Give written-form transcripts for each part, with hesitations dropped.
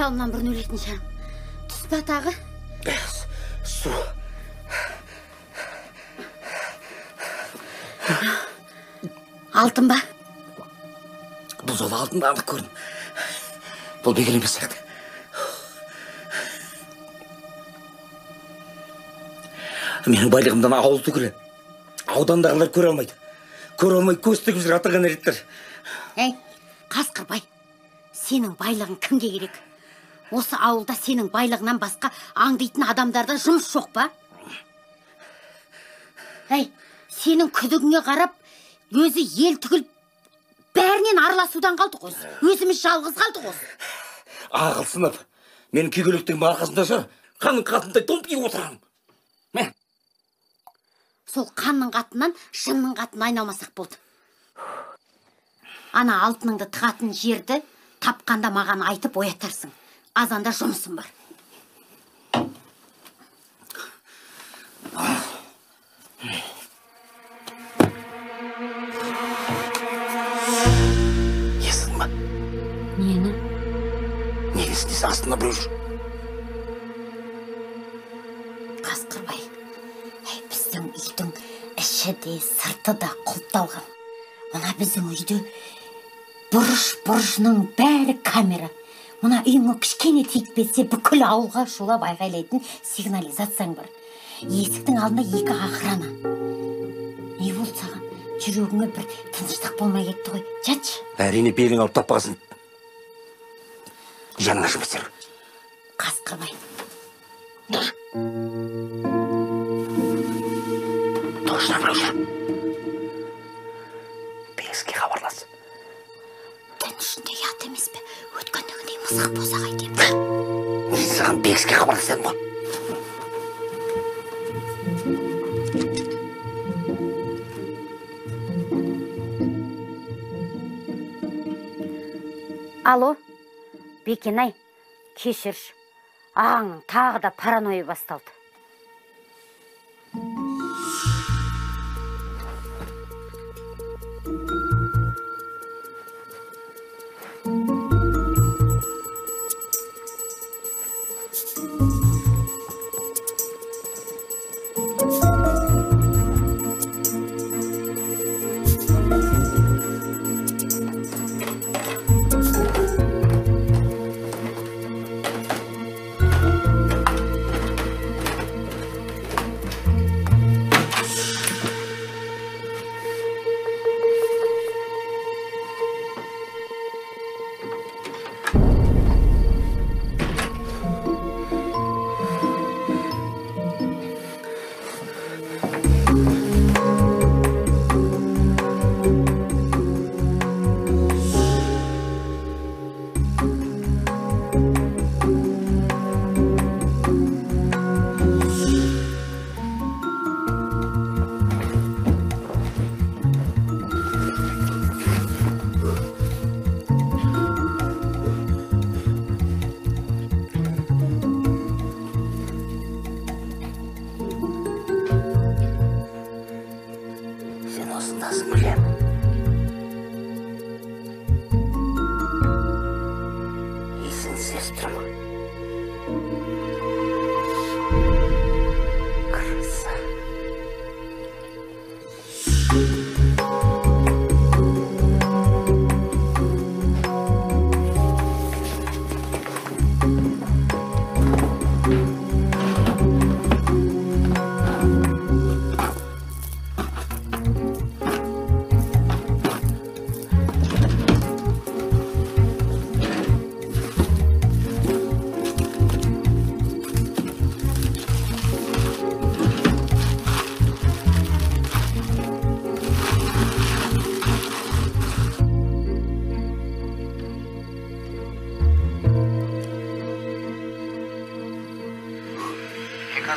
жалынан бұрын өлетін шарым. Түспа тағы? Су. Алтын ба? Бұл жолы алтынды анық көрдім. Бұл бекер емес сияқты. Менің байлығымдан ауыл түгілі. Аудандағылар көре алмайды. Көре алмай көз тігіп жүр атырған әреттер. Әй, Қасқырбай, сенің байлығың кімге керек? Осы ауылда сенің байлығынан басқа аңдайтын адамдарда жұмыс жоқ па? Әй, сенің күдігіңе қарап, өзі ел түгіл бәрінен араласудан қалды ғой. Өзіміз жалғыз қалды ғой. Ағылсынып, мен күйгелектің арқасында жүр, қанның қатындай томпиып отырам. Сол қанның қатынан жынның қатына айналмасақ болды. Ана алтыныңды тығатын жерді тапқанда маған айтып оятарсың. Азанда жұмысым бар. Есің ба? Нені? Неге істесе астына біреу жүр? Қасқырбай, біздің үйдің іші де сырты да құлыпталған. Мына біздің үйде бұрыш-бұрышының бәрі камера. Мына үйіңе кішкене тиіп бүкіл ауылға шулап айғайлайтын сигнализацияң бар. Есіктің алдында 2 охрана. Не болды саған? Жүрегіңе бір тыныштық болмай кетті ғой. Жатшы. Әрине белің алып таппасын. Жаныңа жұмыстер. Қасқырбай. Точно біреу жүр. Бекіске хабарлас. Түн ішінде ят емес пе? Өткендегідей мысық болса қайтем. Мен саған Бекіске хабарлас дедім ғой. Алло, Бекен-ай, кешірші. Ағаңның тағы да паранойя басталды.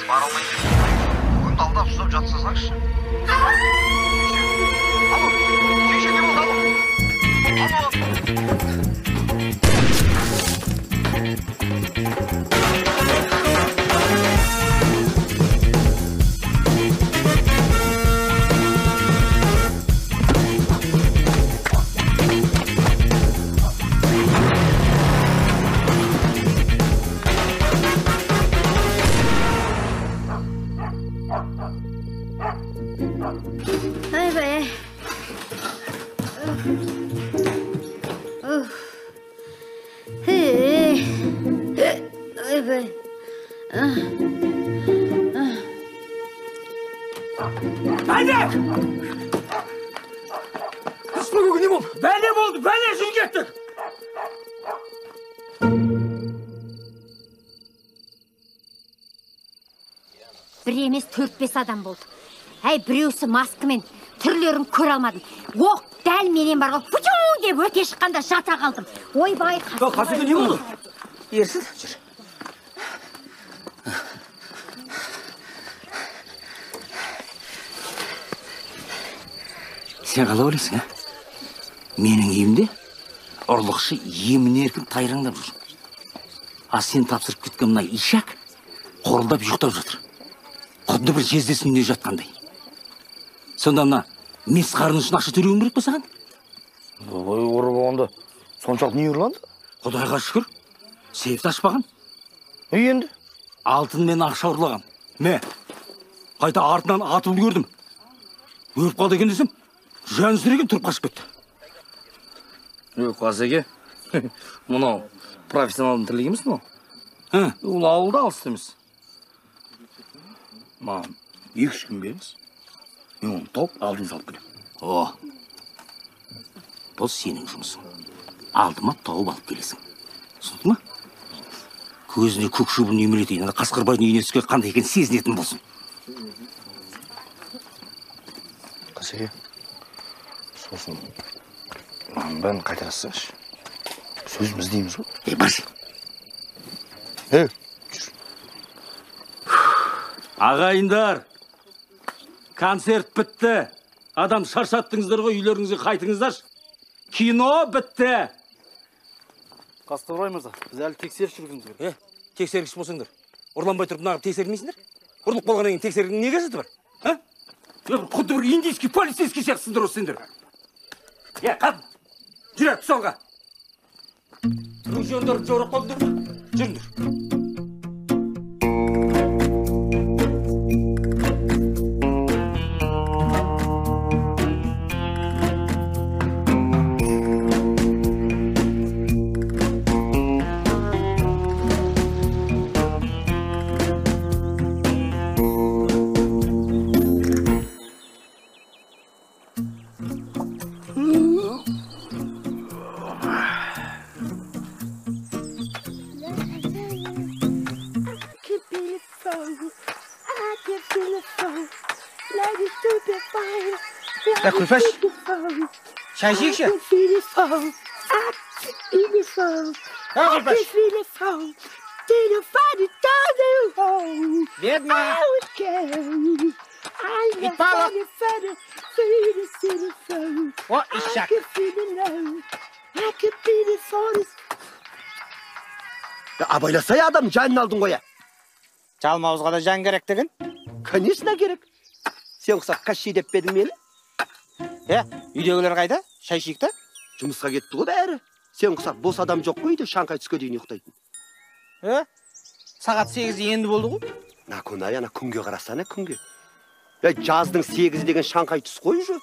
Бара алмайды. Бүгін алдап ұстап жатсыздаршы. Алло, шеше не болды, Bende! Kız bugün ne oldu? Bende mi oldu? Bende şunu getir. Bir емес 4-5 адам болды. Әй, біреусі маскамен түрлерін көре алмадым. Оқ, дәл менен бар ғой. Футюң деп өте шыққанда жата қалдым. Ойбай, Қазір не болды? Ерсін, жүр. Сен қалай ойлайсың, менің үйімде ұрлықшы емін-еркін тайраңдап жүр. А сен тапсырып кеткен мына ишак қорылдап ұйықтап жатыр. Құдды бір жездесінде жатқандай. Сонда мына мес қарны үшін ақша төлеуім керек па саған? Ой, ұры болғанда соншалық не ұрланды? Құдайға шүкір, сейфті ашпаған. Енді? Алтын мен ақша ұрлаған. Қайта артынан атылды көрдім. Өріп қалды екен десем, жансүреген тұрып қашып кетті. Қасеке, мынау профессионалдың тірлігі емес мынау? Ол ауылда алыс емес. Маған 2-3 күн беріңіз. Мен оны тауып алдын салып келем. Бұл сенің жұмысың. Алдыма тауып алып келесің. Түсіндің ма? Көзіне көк шөбін үймелетейін. Қасқырбайдың үйіне түскен қандай екен сезінетін болсын. Қасеке, сосын маған бәрін қайтарасыңшы. Сөзіміз дейміз ғой. Баршы. Жүр. Ағайындар, концерт бітті. Адам шаршаттыңыздар ғой, үйлеріңізге қайтыңыздаршы. Кино бітті. Қастығырбай мырза, біз әлі тексеріп жүргіміз керек. Тексергіш болсаңдар. Ұрланбай тұрып нағып тексермейсіңдер? Ұрлық болғаннан кейін тексердің не қажеті бар? Құдды бір индийский полицейский сияқтысыңдар осы сендер. Қап, жүрек тұсалға. Ружьондар жорық қалдыңдар ма? Жүріңдер. Күлпәш, шай жейікші? Бедна! Ит балық! О, ишак! Абайласай адам жанын алдың қоя. Жалмауызға да жан керек деген? Конечно керек. Сен құсақ қашши деп бедің мені? Үйдегілер қайда? Шай ішейік та? Жұмысқа кетті ғой бәрі. Сен құсақ бос адам жоқ қойды, Шанхай түске дейін ұйықтайтын. Сағат 8 енді болды ғой? Наконай, ана күнге қарасана күнге. Жаздың 8 деген Шанхай түс қой уже.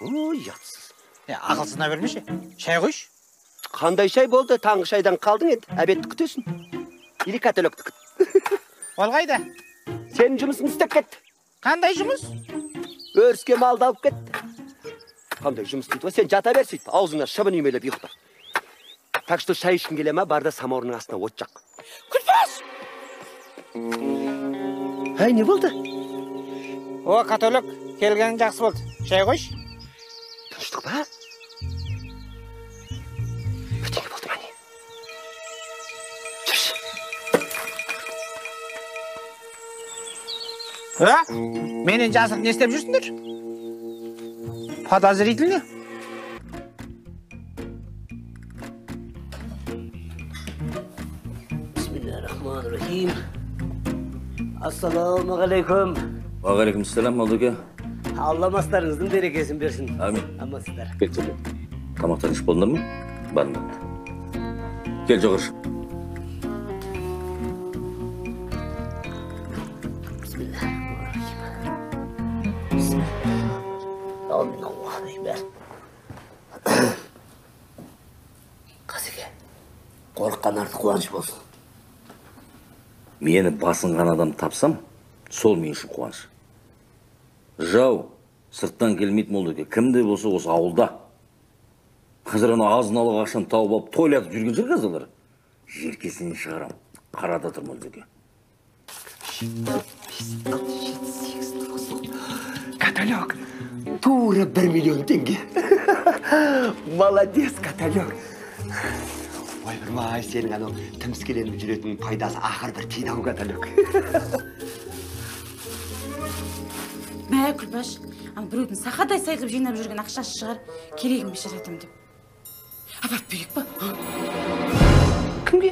Ой, ятсыз. Ақылсына бермеші. Шай қойш? Қандай шай болды? Таңғы шайдан қалдың енді, әбетті күтесің. Или каталогты күт. Ол қайда? Сенің жұмысың істеп кетті. Қандай жұмыс? Өріске малды алып кетті. Қандай жұмыс дейді? Сен жата бер сөйтіп, аузыңа шыбын үймелеп ұйықта. Так что шай ішкің келе ма, барда самаурының астына от жақ. Күлпәш! Әй, не болды? О, католик, келген жақсы болды. Шай қойш? Тыныштық ба? Бірдеңе болды ма не? Жүрші. Менен жасық не істеп жүрсіңдер? Подозрительно? Bismillahirrahmanirrahim. Assalamu alaikum. Ағалейкум сәлем, Молдеке. Allah mastlarınızın berekesini versin. Amin. Ama sizler. Кетті. Тамақтан іш болдыңдар ма? Бардым. Кел жоғыр. Bismillahirrahmanirrahim. Bismillahirrahmanirrahim. Allahu Ekber. Kasike. Korkkan artık kıvanç olsun. Мені басынған адам тапсам, сол мен үшін қуаныш. Жау, сырттан келмейді молдеке, кімде болса осы ауылда. Қазір ана азын-аулақ ақшаны тауып алып тойлатып жүрген жер қазалар. Желкесінен шығарам, қарада тұр молдеке. Каталог, тура 1 миллион теңге. Молодец, каталог. Ойбырмай, сенің анау тіміскеленіп жүретін пайдасы ақыр бір тиді ау, каталог. Мә, Күлбаш, біреудің сақадай сайғып жинап жүрген ақшасы шығар, керегім бешіретім деп. Апарып берек па? Кімге?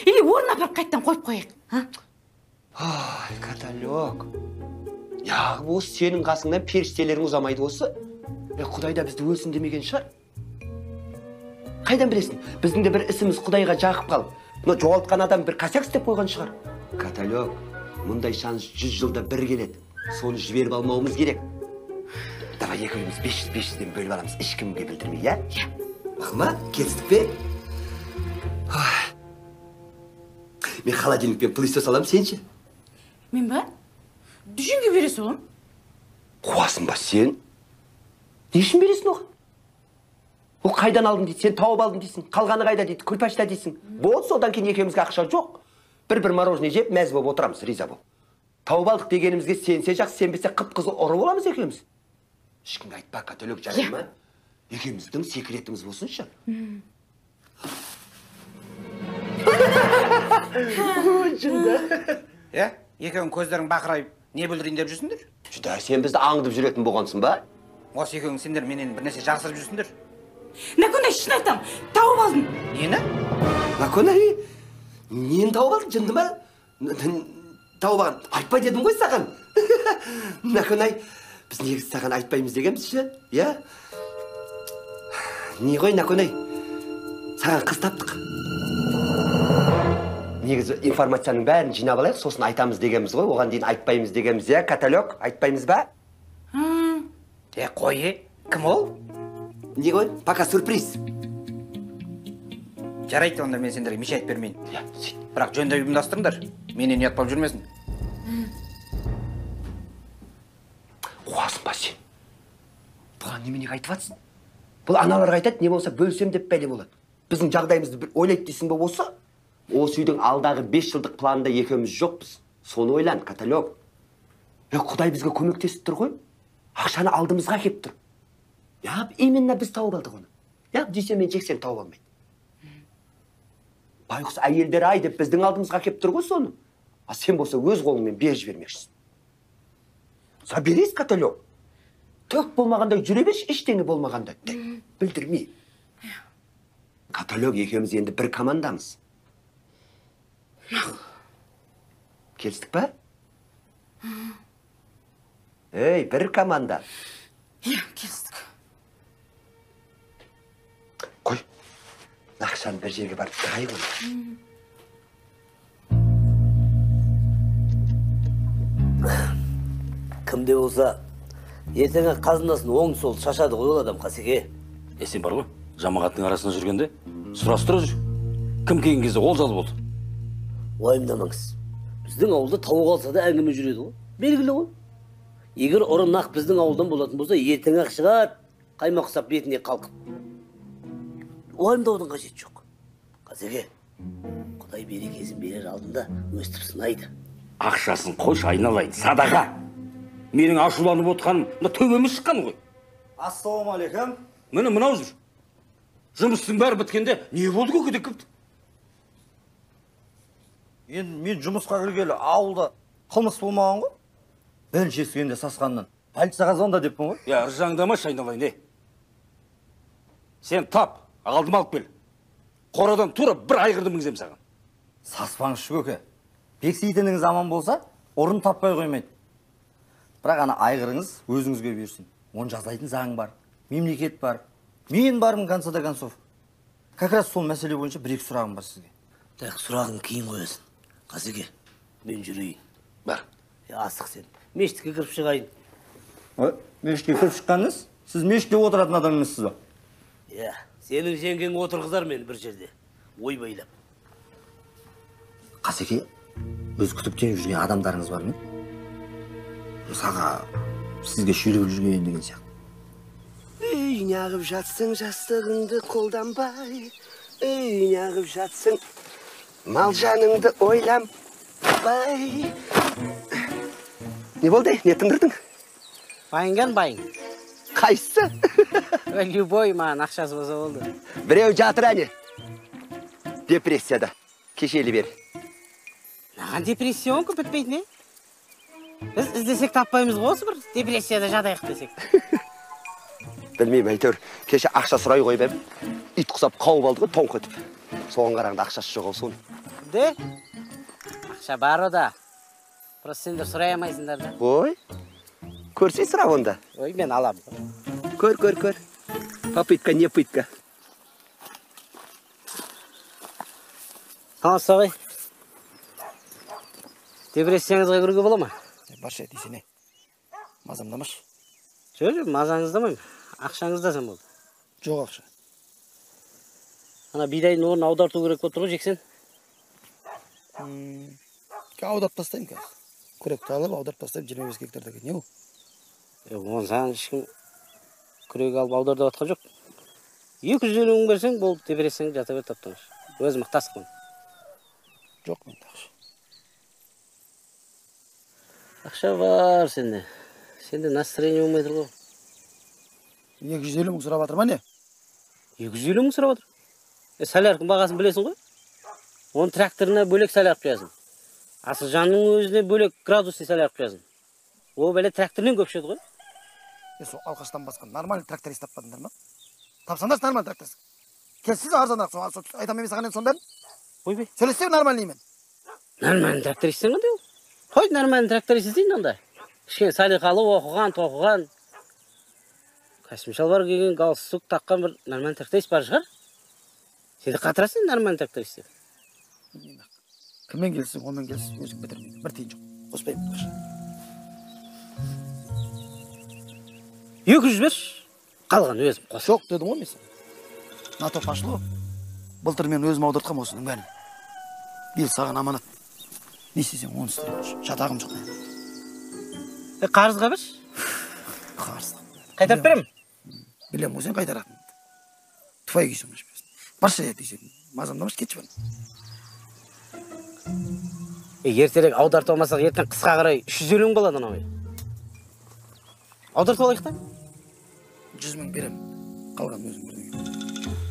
Или орын апарып қайттан қойып қояйық. Ай, каталог. Яғы осы сенің қасыңнан періштелерің ұзамайды осы. Құдай да бізді өлсін демеген шығар. Қайдан білесің? Біздің де бір ісіміз Құдайға жақып қалып. Жоғалтқан адам бір косяк істеп қойған шығар. Каталог, мұндай шанс 100 жылда бір келеді. Соны жіберіп алмауымыз керек. Давай екеуміз 500-500-ден бөліп аламыз, ешкімге білдірмей, я? Мақұл, келістік пе? Мен холодильникпен пылесос аламын, сенші? Мен ба? Дүшінге бересі олым. Қуасың ба сен? Не үшін бересің оған? Ол қайдан алдың дейді, сен тауып алдың дейсің, қалғаны қайда дейді, Күлпашта дейсің. Болды, содан кейін екеумізге ақша жоқ. Бір мороженое жеп, мәз болып отырамыз, риза бол. Тауып алдық дегенімізге сенсе жақсы, сенбесе қып-қызыл ұры боламыз екеуміз. Ешкімге айтпа, каталог, жарай ма? Екеуміздің секретіміз болсыншы. Екеуің көздерің бақырайып, не білдірейін деп жүрсіңдер? Жүда, сен бізді аңдып жүретін болғансың ба? Осы екеуің сендер менен бір нәрсе жасырып жүрсіңдер. Наконай, шын айтам, тауып алдым. Нені? Наконай, нені тауып алдың, жынды ма? Тауып алған, айтпай дедім ғой саған. Наконай, біз негізі саған айтпаймыз дегенбіз ше, я? Не ғой, Наконай, саған қыз таптық. Негізі информацияның бәрін жинап алайық, сосын айтамыз дегенбіз ғой, оған дейін айтпаймыз дегенбіз, я, каталог, айтпаймыз ба? Қой, кім ол? Не ғой, пока сюрприз. Жарайды, онда мен сендерге мешай айтып бермейін. Я, сөйт. Бірақ жөнді ұйымдастырыңдар, менен ұятпап жүрмесін. Қуасың ба сен? Бұған неменеге айтып атсың? Бұл аналарға айтады, не болса бөлсем деп бәле болады. Біздің жағдайымызды бір ойлайды дейсің ба осы? Осы үйдің алдағы 5 жылдық планында екеуміз жоқпыз. Соны ойлан, каталог. Құдай бізге көмектесіп тұр ғой. Ақшаны алдымызға кеп тұр. Я, именно біз тауып алдық оны. Я, десе мен жексен тауып алмайды. Байқұс әйелдер ай деп біздің алдымызға кеп тұр ғой соны. А сен болса өз қолыңмен бер жібермекшісің. Заберейіз, каталог. Төк болмағандай жүре берші, ештеңе болмағандай. Білдірмей. Каталог екеуміз енді бір командамыз. Келістік па? Ей, бір команда. Келістік. Қой, ақшаны бір жерге барып тұрайық оны. Кімде болса, ертеңі қазынасын оң сол шашады ғой ол адам, Қасеке. Сен бар ғой, жамағаттың арасында жүргенде сұрастыра жүр. Кім келген кезде олжалы болды. Уайымдамаңыз. Біздің ауылда тауық алса да әңгіме жүреді ғой. Белгілі ғой. Егер ұры нақ біздің ауылдан болатын болса, ертең-ақ шығады, қаймақ ұстап бетіне қалқып. Уайымдаудың қажеті жоқ. Қасеке, Құдай берекесін берер алдында өстіп сынайды. Ақшасын қойш айналайын, садаға. Менің ашуланып отқаным, төбеміз шыққан ғой. Ассалаумағалейкум. Міне мынау жүр. Жұмыстың бәрі біткенде не болды көкедек кіпті? Енді мен жұмысқа кіргелі ауылда қылмыс болмаған ғой. Бірінші естігенде сасқаннан. Полицияға звонда деппін ғой. Я, ыржаңдамашы айналайын, Сен тап, алдым алып кел. Қорадан тура бір айғырды мінгізем саған. Саспаңызшы көке. Бексейтініңіз аман болса, орын таппай қоймайды. Бірақ ана айғырыңыз өзіңізге берсін. Оны жазайтын заң бар, мемлекет бар. Мен бармын концада концов. Как раз сол мәселе бойынша бір-екі сұрағым бар сізге. Так, сұрағын кейін қоясың. Қасеке, мен жүрейін. Бар. Асық сен. Мешітке кіріп шығайын. Мешітке кіріп шыққаныңыз? Сіз мешітте отыратын адам емессіз ба? Сенің жеңгең отырғызар мені бір жерде. Ойбайлап. Қасеке, өз күтіп теңіп жүрген адамдарыңыз бар ма? Мысалға, сізге шүйреп жүрген деген сияқты. Ей, неғып жатсың жастығыңды қолданбай, ей, неғып жатсың мал жаныңды ойламбай. Не болды? Не тыңдырдың? Байынған байын. Қайсы? Любой маған ақшасы болса болды. Біреу жатыр әне. Депрессияда. Кешелі бер. Наған депрессия көп бітпейді, не? Біз іздесек таппаймыз ғой осы бір депрессияда жатайық десек. Білмеймін, әйтеуір. Кеше ақша сұрай қойып ем. Ит құсап қауып алды ғой, тоңқ етіп. Соған қарағанда ақшасы жоқ ол соны. Де? Ақша бар ода. Просто сендер сұрай алмайсыңдар да. Ой, көрсей сұрап онда. Ой, мен алам. Көр. Попытка, не пытка. Танысы ғой. Депрессияңызға көруге бола ма? Барша дейсен, мазамдамаш. Жоқ, мазаңыздамайым. Ақшаңыздасам болды. Жоқ ақша. Ана бидайдың орнын аударту керек болып тұр ғой, жексен? Аударып тастайым қазір. Күректі алып, аударып тастайым 25 гектарда не ол? Оны саған ешкім күрек алып аударды атқан жоқ. 250 мың берсең, бол депрессияң жата бер таптыңыз. Өзім ықтасықпын. Жоқ мен ақша. Ақша бар сенде. Сенде настроение болмай тұр ғой. 250 мың сұрап жатыр ма не? 250 мың сұрап жатыр. Соляркың бағасын білесің ғой? Оның тракторына бөлек солярк құясың. Асыл жанның өзіне бөлек градусный солярк құясың. Ол бәле трактормен көп шығады ғой. Сол алқаштан басқан нормальный тракторист таппадыңдар ма? Тапсаңдар нормальный тракторист. Келсіз арзанырақ, айтам емес саған сонда. Ойбай. Сөйлесем нормальный мен. Нормальный трактористсің қандай ол? Қой нормальный тракторист іздейін онда. Кішкене салиқалы оқыған, тоқыған. Костюм шалбар киген, галстук таққан бір нормальный тракторист бар шығар. Сен де қатырасың нормальный тракторист деп. Кіммен келсің, онымен келсің, өзің бітірмейді. Бір тиын жоқ. Қоспаймын қаша. 200 бер. Қалған өзім қос. Жоқ дедім ғой мен сен. Натоп ашылу. Былтыр мен өзім аудартқам осының бәрін. Бел саған аманат. Не істесең, оны істеймін. Шатағым жоқ. Қарызға бер. Қарыз. Қайтарып берем. Білем, өзен қайтаратын. Твай күйсің өшпесін. Барша дейсен, мазамдамаш кетші бән. Ертерек аудартып алмасақ, ертең қысқа қарай 350 мың болады анау. Аудартып алайық та? 100 мың берем. Қалған өзің бірдеңе.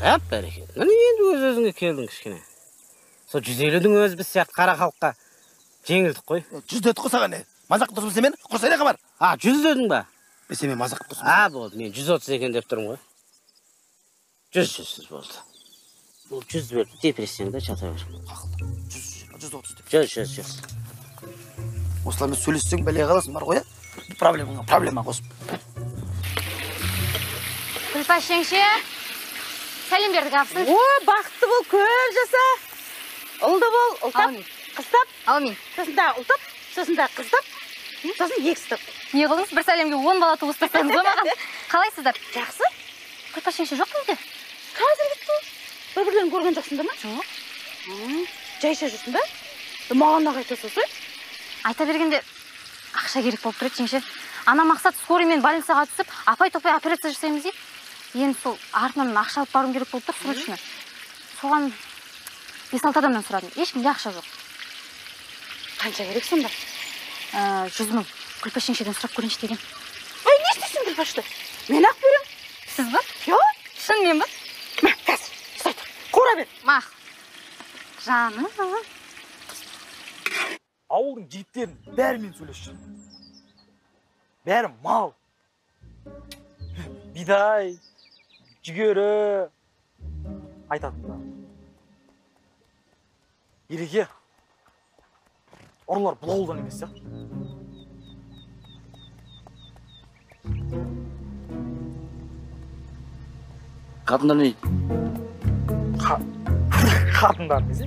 Әп, бәрекелді. Міне енді өз-өзіңе келдің кішкене. Сол 150-дің өзі біз сияқты қара халыққа жеңілдік қой. 100 дедік қой саған не? Мазақ тұрсын сен мен? Құрсайда қамар. 100 дедің ба? Бесе мен мазақ тұрсын. Болды, мен 130 екен деп тұрмын ғой. 100 болды. Бұл 100 берді, депрессияңда жата бер. 130 деп. 100. Осылармен сөйлессең бәле қаласың бар ғой, проблема қосып. Күлпаш жеңше, сәлем бердік апсыз. Бақытты бол, көп жаса. Ұлды бол, ұлтап, қыстап. Аумин. Сосын да ұлтап, сосын да қыстап, сосын екістап. Не қылыңыз, бір сәлемге 10 бала туыстасаңыз ғой маған. Қалайсыздар? Жақсы. Күлпаш жеңше жоқ қойды? Қазір кетті. Бір-бірлерін көрген жоқсыңдар ма? Жоқ. Жайша жүрсің бе? Маған да қайта сосы? Айта бергенде ақша керек болып тұрады жеңше. Ана мақсат скорыймен больницаға түсіп, апай-топай операция жасаймыз дейді. Енді сол артынан ақша алып баруым керек болып тұр срочно. Соған 5-6 адамнан сұрадым. Ешкімде ақша жоқ. Қанша керек сонда? 100 мың. Күлпаш жеңшеден сұрап көрейінші деген. Ой, не істейсің Күлпашты? Мен ақ берем. Сіз ба? Жоқ. Шын мен ба? Мә, қазір. Ұстайтыр. Қора бер. Мақ. Жаным. Ауылдың жігіттерін бәрімен сөйлесші. Бәрі мал. Бидай, жүгері. Айтатын да. Ереке. Ұрылар бұл ауылдан емес, сияқты. Қатындар не? Қатындар десе?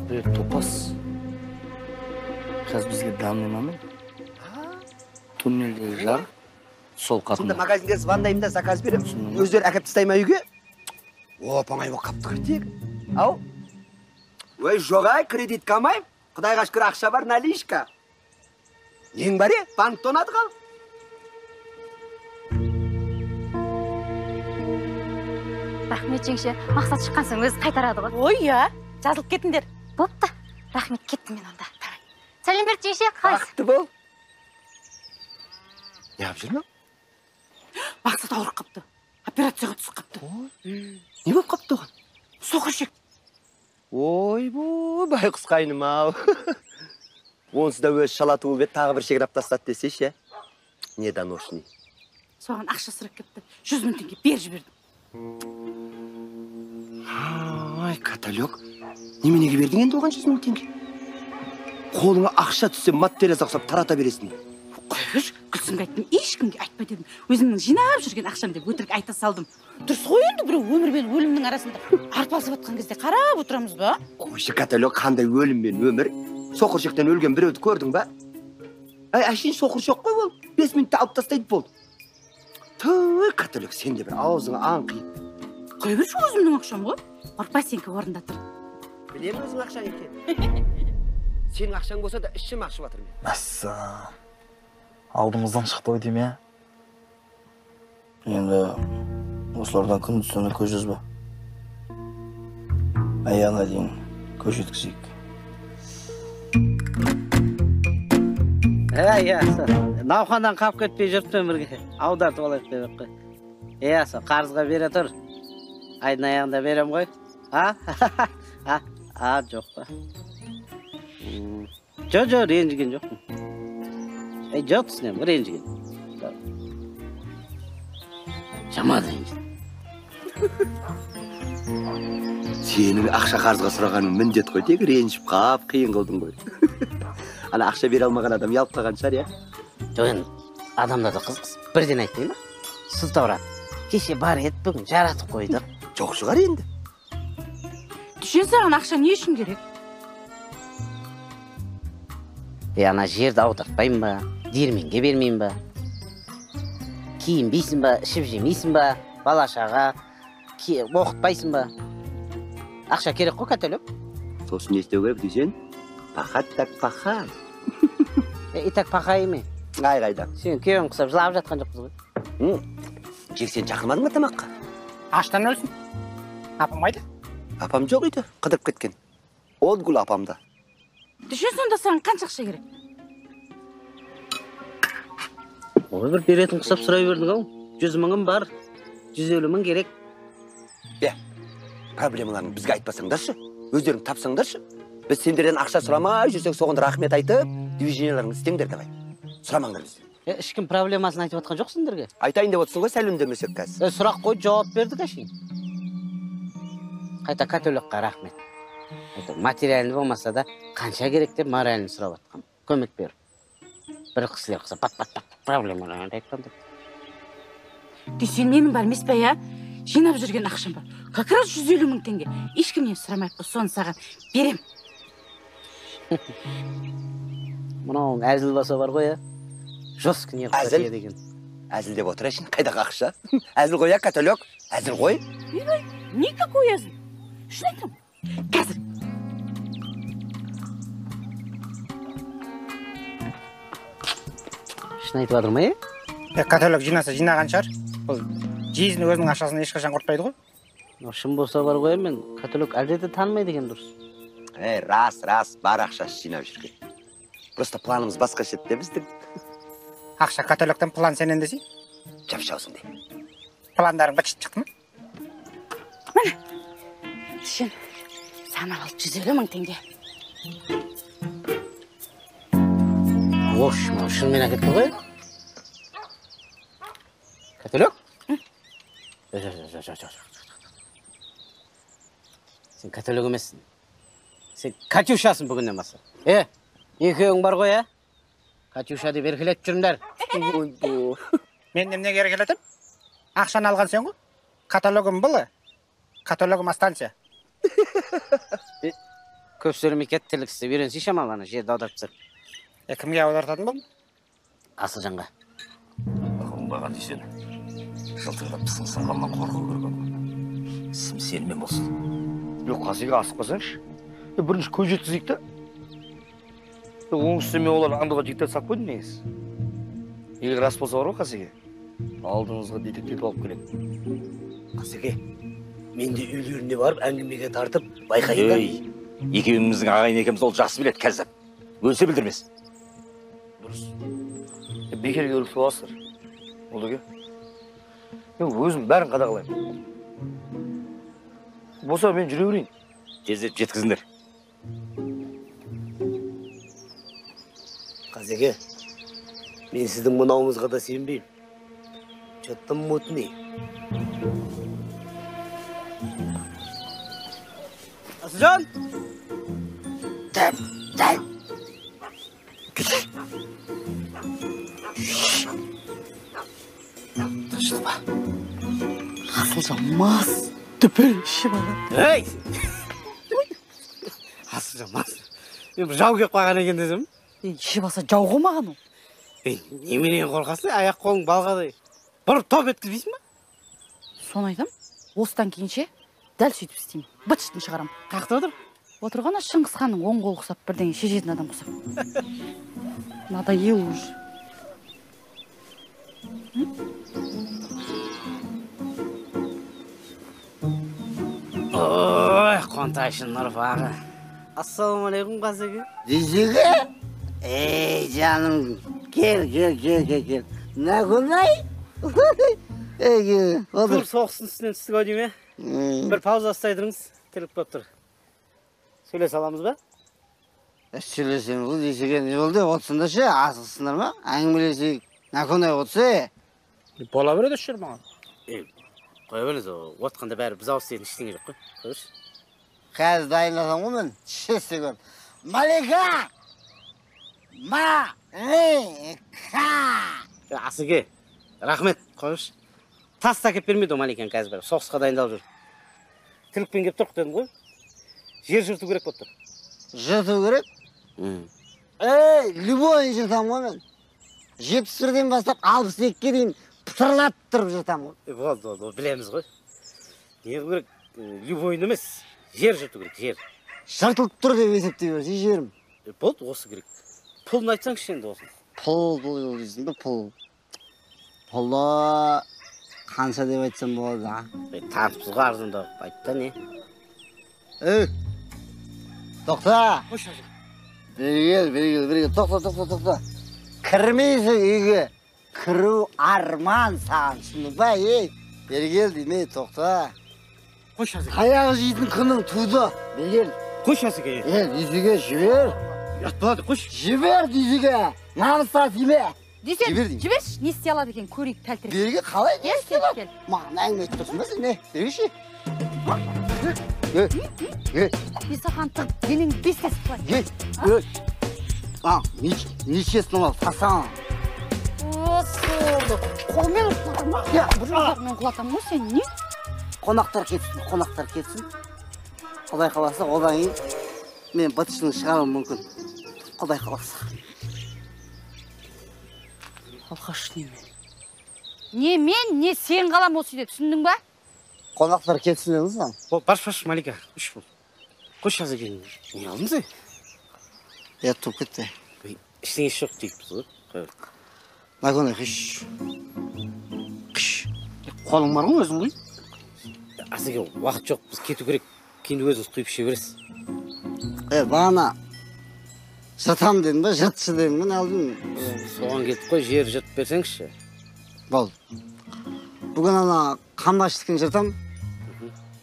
Бір топас. Қазір бізге дамын мамын. Туннелдегі жар. Сол Сонда қатындар. магазинге звондаймын да заказ берем. Өздері әкеп тастай ма үйге? Оп, оңай болып қапты ғой тек. Ау? Ой, жоғай, кредит қалмайм. Құдайға шүкір ақша бар, наличка. Ең бар банкта ұнады қал. Рахмет жеңше, мақсат шыққан соң өзі қайтарады ғой. Ой, я, жазылып кетіңдер. Бопты. Рахмет, кеттім мен онда. Сәлем берді жеңше, қалайсың? Бақытты бол. Не алып жүрмін? Мақсат ауырып қапты. Операцияға түсіп қапты. Не болып қапты оған? Соқыр ішек. Ой, байқұс қайным ау. Онсыз да өз шала туып еді, тағы бір шегірап тастады десеші. Недоношный. Соған ақша сұрап кетті. 100 000 теңге бер жібердім. Ай, каталог. Неменеге бердің енді оған 100 000 теңге? Қолыңа ақша түссе материал ұқсап тарата бересің. Қойғыш, Гүлсімге айттым, ешкімге айтпа дедім. Өзімнің жинап жүрген ақшам деп өтірік айта салдым. Дұрыс қой енді, біреу өмір мен өлімнің арасында арпалысып жатқан кезде қарап отырамыз ба? Қойшы, каталог, қандай өлім мен өмір? Соқыршектен өлген біреуді көрдің ба? Әшейін соқыршек қой ол. 5 минутта алып тастайды болды. Той, каталог, сен де бір аузыңа аңқи. Қойғыш, өзімнің ақшам ғой. Қорқпа, сенікі орында тұр. Білемін өзің ақшаң екен. Сенің ақшаң болса да ішім ақшып жатыр мен. Мәссә. Алдымыздан шықты ой дейме? Енді осылардан күндіз түні көз жазба. Аяғына дейін көз жеткізейік. Науқаннан қап кетпей жүріппен бірге. Аудартып алайық деп қой. Қарызға бере тұр. Айдың аяғында берем ғой. Жоқ па. Жоқ, ренжіген жоқпын. Жоқ түсінем, ренжіген. Жаман ренжіген. Сенің ақша қарызға сұрағаның міндет қой, тек ренжіп қап, қиын қылдың ғой. Ана ақша бере алмаған адам ялып қалған шығар, я? Жоқ, енді адамдарды қызғыз. Бірден айтпай ма? Сылтауrat. Кеше бар ет, бүгін жаратып қойды. Жоқ шығар енді. Düşен саған ақша не үшін керек? Ана жерді аудартпайын ба? Диірменге бермейін ба? Киінбейсің ба? Ішіп жемейсің ба? Бала-шаға оқытпайсың ба? Ақша керек қой, каталог. Сосын не істеу керек дейсен? Пахат так пахай. Итак пахай ме? Қайда. Сен күйеуің құсап жылап жатқан жоқпыз ғой. Жексен шақырмадың ба тамаққа? Аштан өлсін. Апам қайда? Апам жоқ үйде, қыдырып кеткен. Олгул апамда. Düşен сонда саған қанша ақша керек? Ой, бір беретін құсап сұрай бердің ау. 100 000 бар, 150 000 керек. Проблемаларын бізге айтпасаңдаршы, өздерің тапсаңдаршы. Біз сендерден ақша сұрамай жүрсек, соған рахмет айтып, движенияларыңды істеңдер давай. Сұрамаңдар бізден. Ешкім проблемасын айтып отқан жоқ сендерге? Айтайын деп отырсың ғой, сәл үндемесек қазір. Сұрақ қой, жауап бердік әшейін. Қайта каталогқа рахмет. Материалын болмаса да қанша керек деп моралін сұрап атқам. Көмек бер. Бір кісілер қыса пат-пат-пат проблемаларын айтқанды. Дүйсен менің бар емес бе, я? Жинап жүрген ақшам бар. Как раз 150 000 теңге. Ешкімнен сұрамайық қой, соны саған берем. Мынау әзіл баса бар ғой, я? Жостық не қылса деген. Әзіл деп отыр әшін, қайдағы ақша? Әзіл ғой, я, каталог? Әзіл ғой? Не какой әзіл? Шын айтам? Қазір. Шын айтып адыр ма, е? Каталог жинаса жинаған шығар. Бұл жейізін өзінің ақшасын ешқашан құртпайды ғой. Шын болса бар ғой, мен каталог әлдеті танымайды деген дұрыс. Рас, бар ақшасы жинап жүрген. Просто планымыз басқа шетте біздің. Ақша каталогтан план сенен десей? Жапшаусың де. Пландарың бітшіп шықты ма? Міне, Düşен, саған ал 150 000 теңге. Шын мен әкетті ғой? Каталог? Сен каталог емессің. Сен Катюшасың бүгіннен баса. Екеуің бар ғой, ә? Катюша деп еркелетіп жүріңдер. Мен неге еркелетіп? Ақшаны алған сен ғой? Каталогым бұл, каталогым станция. Көп сөйлемей кет, тіліксі үйренсей шамал ана жерді аудартсақ. Кімге аудартатын бұл? Асылжанға. Қылынбаған дейсен. Жылтырдап пысың сынғаннан қорқу керек. Сым сенімен болсын. Қазыға асып қойсаңшы. Бірінші көз жеткізейік та. Оңтүстікте мен олар андыға жігіттер сап қойдым негіз. Егер рас болса бар ғой Қасеке, алдыңызға детектив алып келемін. Қасеке, мен де үйлеріне барып әңгімеге тартып байқайын да. Екеуміздің ағайын екеуміз ол жақсы біледі, кәзіп. Өлсе білдірмес. Дұрыс. Бекерге өліп туасыздар. Олеге. Мен өзім бәрін қадағалаймын. Болса мен жүре берейін. Тездетіп жеткізіңдер. Қасеке, мен сіздің мынауыңызға да сенбеймін. Что-то мутный. Асылжан! Дәп. Тышылба. Асылжан мас. Түпіл іші бала. Ей! Асылжан мас. Мен бір жау кеп қойған екен десем. Іші баса жау қомаған ол. Неменен қорқасың? Аяқ қолың балғадай. Бір топ еткізбейсің ба? Соны айтам. Осыдан кейінше дәл сөйтіп істеймін. Бытшытын шығарам. Қақта отыр? Отырғана Шыңғыс ханның оң қолы құсап, бірдеңе шешетін адам құсап. Надоел уже. Ой, Қонтайшының ұрпағы. Ассалаумалейкум, Қасеке. Десеге? Ей, жаным, кел. Нақұнай? Тұр соқсын үстінен түстік өдей ме? Бір пауза ұстайдырыңыз, келіп көп тұр. Сөйлесе аламыз ба? Сөйлесем бұл десеге не болды? Отсында ше, асықсындар ма? Әңгімелесейік. Нақұнай отсы? Бола береді үшір маған. Қоя беріңіз, отқанда бәрі біз ауыз істейтін іштен керек қой. Қойыршы. Қазір дайынласам ғой мен. Шесте көр. Малика! Асыге, рахмет, қойыршы. Тас та кеп бермейді о Маликаның қазір бәрі. Соғысқа дайындалып жүр. Тілікпен кеп тұрқ дедім ғой. Жер жырту керек болып тұр. Жырту керек? Ей, любой жыртам ғой мен. 71-ден бастап 62-ге дейін пұтырлап тұрып жыртам ғой. Болды, білеміз ғой. Не керек? Любойын емес, жер жырту керек, жер. Жыртылып тұр деп есептей берсей жерім. Болды, осы керек. Пұлын айтсаңшы енді осы. Пұл дейсің бе, пұл. Пұлы қанша деп айтсам болады, а? Танысымызға арзында айтта не? Тоқта! Бері кел, тоқта. Кірмейсің үйге. Кіру арман саған, шыны ба, ей. Бері кел деме, тоқта. Аяғы жейтін күнің туды. Бері кел. Қош Асыге. Дүйсеге жібер. Ятпады, қош. Жібер дүйсеге. Намыста тиме. Дүйсен, жіберші, не істей алады екен, көрейік тәлтірек. Берге қалай не істей алады? Маған әңгіме айтып тұрсың ба сен, не? Бергеші. Исахан тұр, денің бес кәсіп қылай. Нечестно ал, тасаң. Осы, қолмен ұқылатам ба? Бір жағымен құлатам ғой сен, не? Қонақтар кетсін. Құдай қаласа, одан кейін мен бытышының шығарым мүмкін. Құдай қаласа. Алқаш неме. Не мен, не сен қалам осы үйде, түсіндің ба? Қонақтар кетсін деңіз сан. Баш, Малика, үш бол. Қош Асыге, не алдың сен? Туып кетті. Іштен еш жоқ дейік біз ғой. Нақонай, қыш. Қолың бар ғой өзің ғой? Асыге, уақыт жоқ, біз кету керек. Кейін өзіңіз құйып іше бересіз. Бағана жыртам дедің ба, жыртшы дедің ба, не алдың? Соған кетіп қой, жер жыртып берсеңізші. Бол. Бүгін ана қамбаштықын жыртам,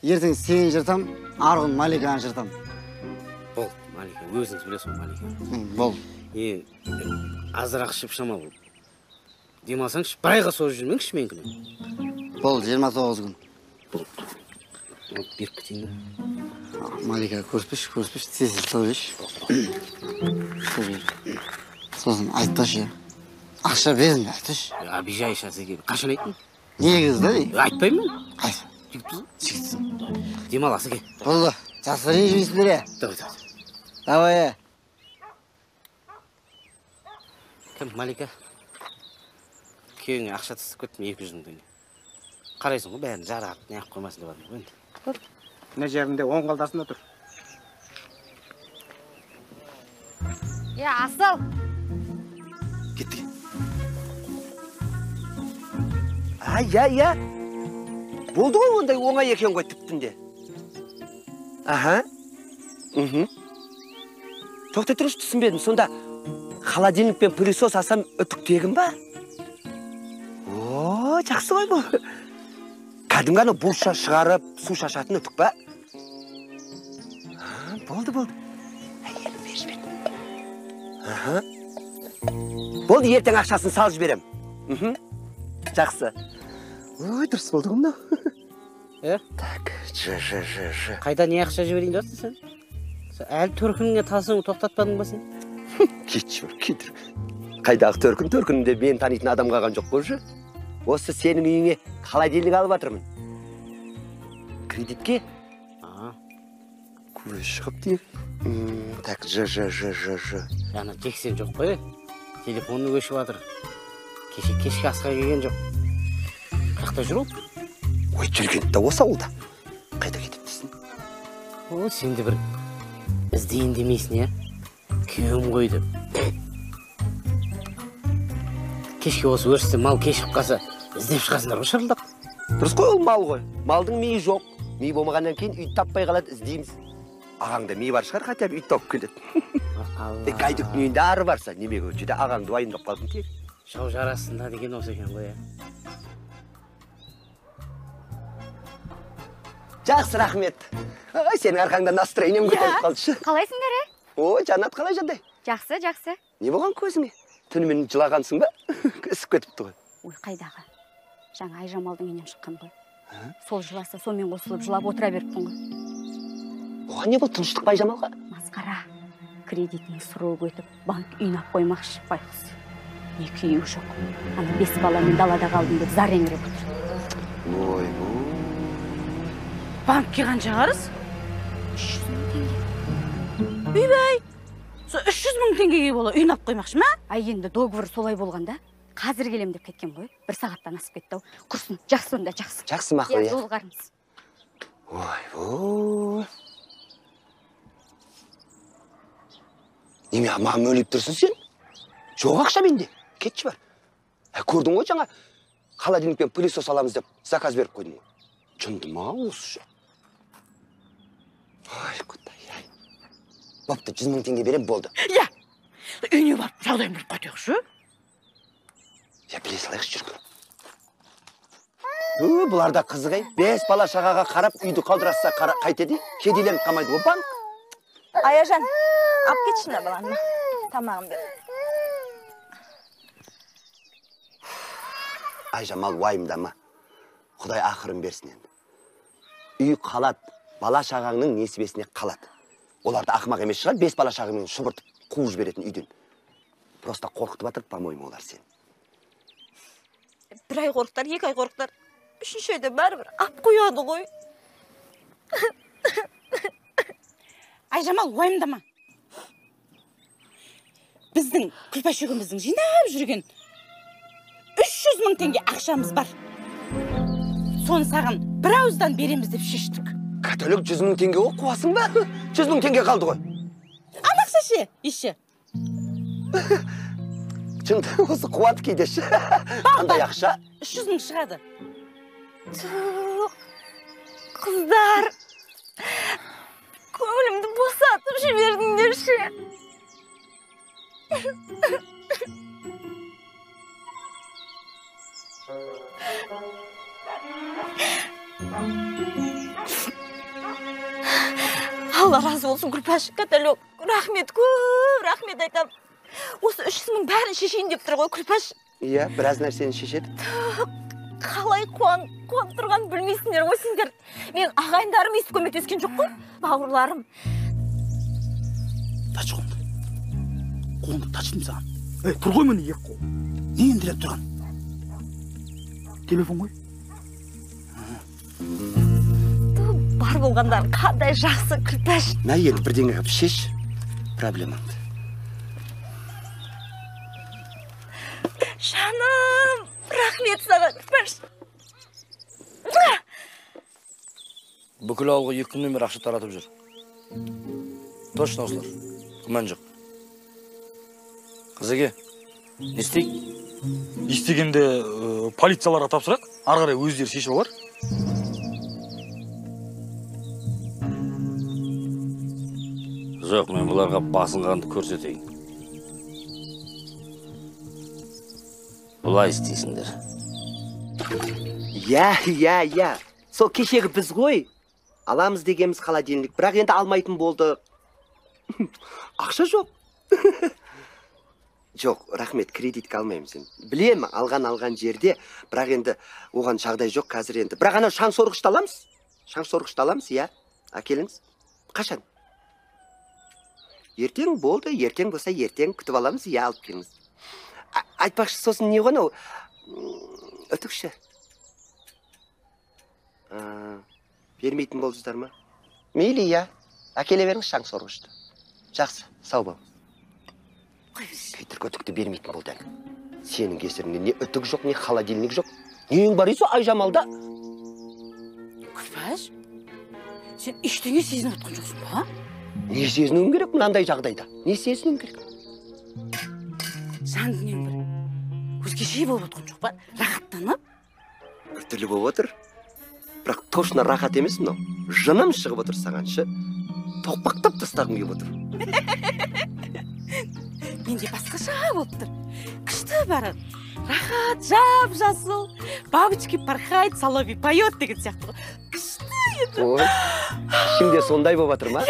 ертең сен жыртам, арғын Маликаны жыртам. Бол, Малика, өзіңіз білесің Малика. Бол. Азырақ ішіп шамал. Демалсаңшы, бір айға созып жүрмеңші мен күні. Бол, 29 күн. Беріп кетейін да. Малика, көріспеш, тезіз тұрбеш. Сосын айтпашы. Ақша берін айтыш. Обижайшы Асыге, қашан айттың? Негізді дей? Айтпаймын мен. Айт. Жігітсің. Демал Асыге. Болды, жасы ренжімейсіңдер е. Давай. Кім, Малика? Күйеуіңе ақша тістіп кеттім 200 мың теңге. Қарайсың ғой, бәрін жарап, не ақ қоймасын деп адым ғой енді. Мына жерінде оң қалтасында тұр. Асыл. Кеттік. Я. Болды ғой ондай оңай екен ғой тіптінде. Аха. Тоқтай тұрыш түсінбедім. Сонда холодильник пен пылесос асам үтіктегін ба? О, жақсы ғой бұл. Кәдімгі бұрш шығарып, су шашатын үтік ба? Болды. Әйелім бер жібер. Болды, ертең ақшасын сал жіберем. Жақсы. Ой, дұрыс болды ғой мынау. Так, қайда не ақша жіберейін досты сен? Әлі төркініңе тасың тоқтатпадың ба сен? Кетір. Қайдағы төркінінде мен танитын адам қалған жоқ қойшы. Осы сенің үйіңе холодильник алып жатырмын. Кредитке? Көз шығып дейік. Так, Яна тексен жоқ қой. Телефонны өшіп жатыр. Кешкі асқа келген жоқ. Қақта жүр ол? Ой, жүргенді осы ауылда. Қайда кетіп дейсің? О, сен де бір іздейін демейсің, я? Күйеуім ғой деп. Кешке осы өрісте мал кешіп қалса, іздеп шығасыңдар ғой шырылдап. Дұрыс қой, ол мал ғой. Малдың миы жоқ. Миы болмағаннан кейін үй таппай қалады, іздейміз. Ағаңда миы бар шығар, хотя үй тауып келеді. Қайдық дүниеңде ары барса, немеге өтшеде ағаңды уайымдап қалдың тек. Жау жарасында деген осы екен ғой, я. Жақсы, рахмет. Сенің арқаңда настроением көтеріп қалды. Қалайсыңдар, е? О, Жанат, қалай жағдай? Жақсы. Не болған көзіңе? Түнімен жылағансың ба? Үсіп кетіпті ғой. Ой, қайдағы. Жаңа Айжамалдың үйінен шыққан ғой. Сол жыласа, сонымен қосылып жылап отыра беріппін ғой. Оған не бұл тыныштық ба Айжамалға? Масқара. Кредитінің сұрылып өтіп, банк үйін ап қоймақшы, байқұс. Екі үйі жоқ. Ана 5 баламен далада қалдым деп зар еңіреп отыр. Ой, Банкке қанша қарыз? 300 мың теңге. Үйбай! 300 мың теңгеге бола үйін ап қоймақшы ма? Ай, енді договор солай болғанда. Қазір келем деп кеткен ғой. 1 сағаттан асып кетті ау. Құрсын, жақсы онда, жақсы. Жақсы мақыл, я. Жолғарымыз. Ой. Неме, маған өліп тұрсың сен? Жоқ ақша менде. Кетші бар. Көрдің ғой жаңа холодильник пен пылесос аламыз деп заказ беріп қойдым ғой. Жынды ма осы жоқ? Ай, құдай-ай. Бапты 100 мың теңге берем, болды. Я! Үйіне барып, жағдайын біліп қайтайықшы. Я біле салайықшы жүргін. Бұларда қызығай. 5 бала шағаға қарап, үйді қалдырасса қайтеді. Кедейленіп қалмайды, о банк. Аяжан, ап кетшіна баланы. Тамағын бер. Айжамал, уайымдама. Құдай ақырын берсін енді. Үй қалады, бала шағаңның несібесіне қалады. Оларды ақымақ емес шығар, 5 бала шағымен шұбыртып қуып жіберетін үйден. Просто қорқытып атыр, по-моему, олар сен. 1 ай қорықтар, 2 ай қорықтар. 3-ші айда бәрібір ап қояды ғой. Айжамал, уайымдама. Біздің күлпәшегіміздің жинап жүрген 300 мың теңге ақшамыз бар. Соны саған бір ауыздан береміз деп шештік. Каталог 100 мың теңге ол қуасың ба? 100 мың теңге қалды ғой. Анақса ше, еші. Шынды осы қуат кейдеші. Қандай ақша? 300 мың шығады. Қыздар, көңілімді босатып жібердіңдерші. Алла разы болсын, Күлпәш, каталог. Рахмет, көп рахмет айтам. Осы 300 мың бәрін шешейін деп тұр ғой, Күлпәш. Иә, біраз нәрсені шешеді. Қалай қуанып тұрған білмейсіңдер ғой сендер. Мен ағайындарым есі көмектескен жоқ қой, бауырларым. Тач қолымды. Қолымды тачтым саған. Тұр ғой мені ек қол. Не ендіреп тұрған? Телефон ғой. Бар болғандар қандай жақсы, Күлпәш. Мә енді бірдеңе қып шеш проблемаңды. Жаным, рахмет саған, Күлпәш. Бүкіл ауылға 2 күннен бері ақша таратып жүр. Точно осылар. Күмән жоқ. Қызеге, Не істейік? істегенде полицияларға тапсырақ, ары қарай өздері шешіп алар. Жоқ, мен бұларға басынғанды көрсетейін. Бұлай істейсіңдер. Я. Сол кешегі біз ғой. Аламыз дегеніміз холодильник, бірақ енді алмайтын болды. Ақша жоқ. Жоқ, рахмет, кредитке алмаймыз енді. Білем, алған жерде, бірақ енді оған жағдай жоқ қазір енді. Бірақ анау шаң сорғышты аламыз. Шаң сорғышты аламыз, иә. Әкеліңіз. Қашан? Ертең болды, ертең болса ертең күтіп аламыз, иә, алып келіңіз. Айтпақшы, сосын не ғой, өтікші. Бермейтін болдыңыздар ма? Мейлі, иә. Әкеле беріңіз шаң сорғышты. Жақсы, сау бол. Петр өтікті бермейтін болды. Сенің кесіріңнен не өтік жоқ, не холодильник жоқ. Нең бар есі Айжамалда? Күлпаш, сен ештеңе сезініп отқан жоқсың ба? Не сезінуім керек мынандай жағдайда? Не сезінуім керек? Жан дүниең бір өзгеше болып отқан жоқ па? Рахаттанып? Біртүрлі болып отыр. Бірақ точно рахат емес мынау. Жыным шығып отыр саған шы. Тоқпақтап тастағым келіп отыр. Менде басқаша болып тұр. Күшті бары. Рахат, жап-жасыл. Бабочки порхает, соловей поет деген сияқты. Күшті еді. Ой, ішіңде сондай болып отыр ма?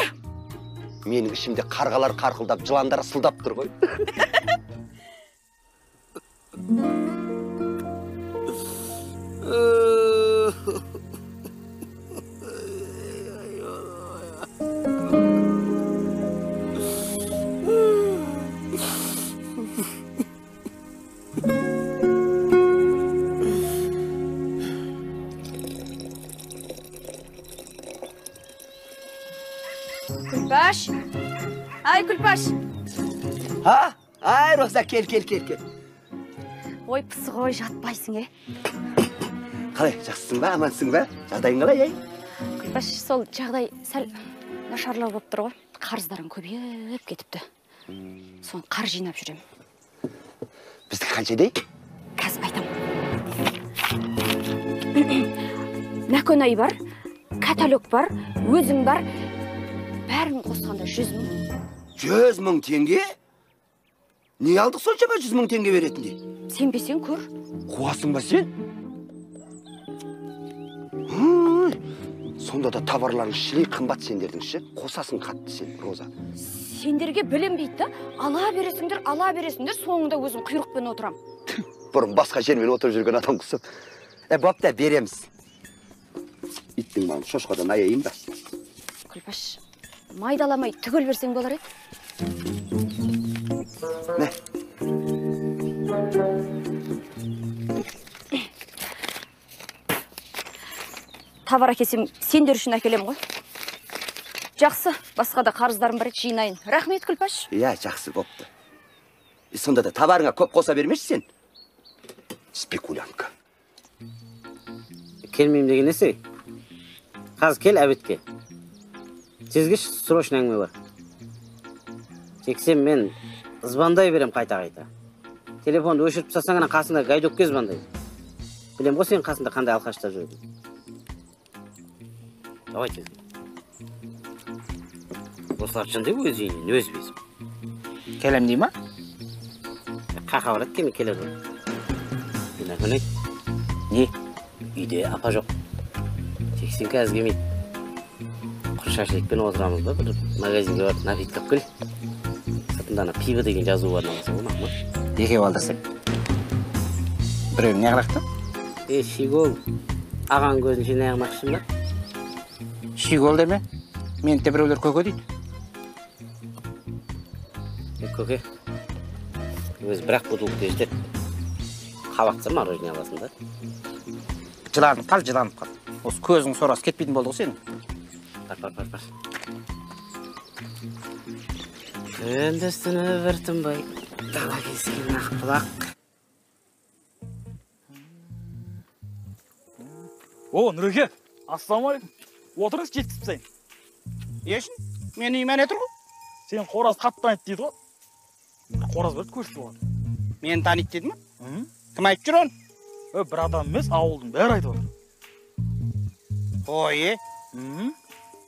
Менің ішімде қарғалар қарқылдап, жыландар сылдап тұр ғой. Күлпаш. Ай, Күлпаш. Ha? Ay Роза, кел. Ой, пысық ой, жатпайсың, Қалай, жақсысың ба, амансың ба? Жағдайың қалай, Күлпаш, сол жағдай сәл нашарлау болып тұр ғой. Қарыздарың көбейіп кетіпті. Соны қар жинап жүрем. Бізді қаншадай? Қазір айтам. Наконай бар, каталог бар, өзің бар. Бәрін қосқанда 100 мың. 100 мың теңге? Не алдық соншама 100 мың теңге беретіндей? Сенбесең көр. Қуасың ба сен? Сонда да товарларың шілей қымбат сендердің ше? Қосасың қатты сен, Роза. Сендерге білінбейді, ала бересіңдер, соңында өзім құйрықпен отырам. Бұрын басқа жермен отырып жүрген адам құсып. Бапта береміз. Иттің маған шошқадан аяйын ба? Күлпаш, майдаламай түгел берсең болар еді. Мә. Товар әкесем, сендер үшін әкелем ғой. Жақсы, басқа да қарыздарым бар еді, жинайын. Рахмет, Күлпаш. Иә, жақсы бопты. Сонда да товарыңа көп қоса бермеші сен. Спекулянтка. Келмеймін деген несі? Қазір кел әбетке. Сізге срочный әңгіме бар. Жексем мен звондай берем қайта-қайта. Телефонды өшіріп тастасаң ғана қасында гайдокке звондай. Білем ғой сен қасында қандай алқашта жүрдің. Давай тезге. Осылар шынды өз үйінен, өз безім. Келем дей ма? Қақа барады кеме келер ғой. Наконай. Не? Үйде апа жоқ. Сексен қазір келмейді. Құршашылықпен отырамыз ба? Бір магазинге барып напиткап кел. Сыртында ана пиво деген жазу бар намаса болмақ ма? Екеу алдырсақ. Біреуін не қылақты? Шигол. Аған көзін жинай алмақшым ба? Шигол деме? Мен де біреулер көке дейді. Көке. Өз бірақ бутылықты жетеді. Қабақса мороженое аласың да? Жыланып қал. Осы көзің сорасы кетпейтін болды ғой сенің. Бар. Күндістіні бір тынбай, дала кескен ақ бұлақ. Нұреке, ассалаумағалейкум. Отырыңыз, жеткізіп тастайын. Ешін? Мен үймен етір ғой. Сен қораз қатты айт дейді ғой. Қораз берді көрші болған. Мені таниды деді ма? Кім айтып жүр оны? Бір адам емес, ауылдың бәрі айтып отыр. Ой,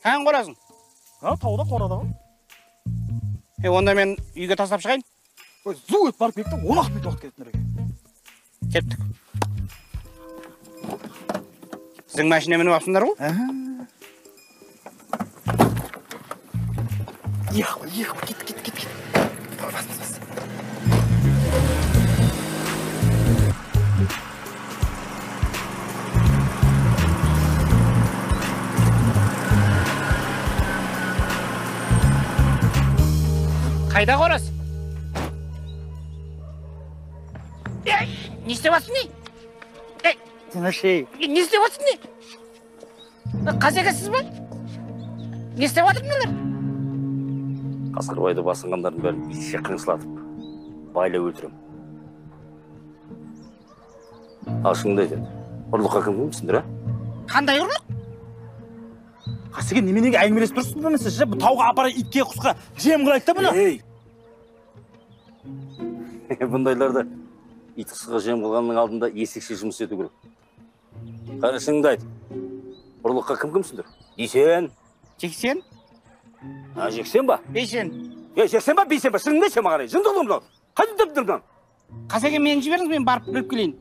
Қан қоразың? Тауда қорада ғой. Онда мен үйге тастап шығайын? Зу өтіп барып кеттім, 10 минут уақыт кетті нереге. Кеттік. Сіздің машина мініп апсыңдар ғой? Ехал, кет. Бас. Қайда қораз? Не істеп жатсың не? Не істеп жатсың не? Қазекесіз ба? Не істеп жатыр мыналар? Қасқырбайды басынғандардың бәрін итше қыңсылатып, байлап өлтірем. Ашыңды айтады. Ұрлыққа кім кімсіңдір, а? Қандай ұрлық? Қасыген неменеге әңгімелесіп тұрсың ба мен сіз? Бұл тауға апара итке құсқа жем қылайды да бұны. Бұндайларда ит құсқа жем қылғанның алдында есекше жұмыс ету керек. Қарашыңды айт. Ұрлыққа кім кімсіңдір? Дейсен. Жексен? Жексен ба? Бейсен. Жексен ба, бейсен ба? Шыныңды ше мағарай. Жындылы мұнау. Қайда деп тұрған? Қасеге мені жіберіңіз, мен барып біліп келейін.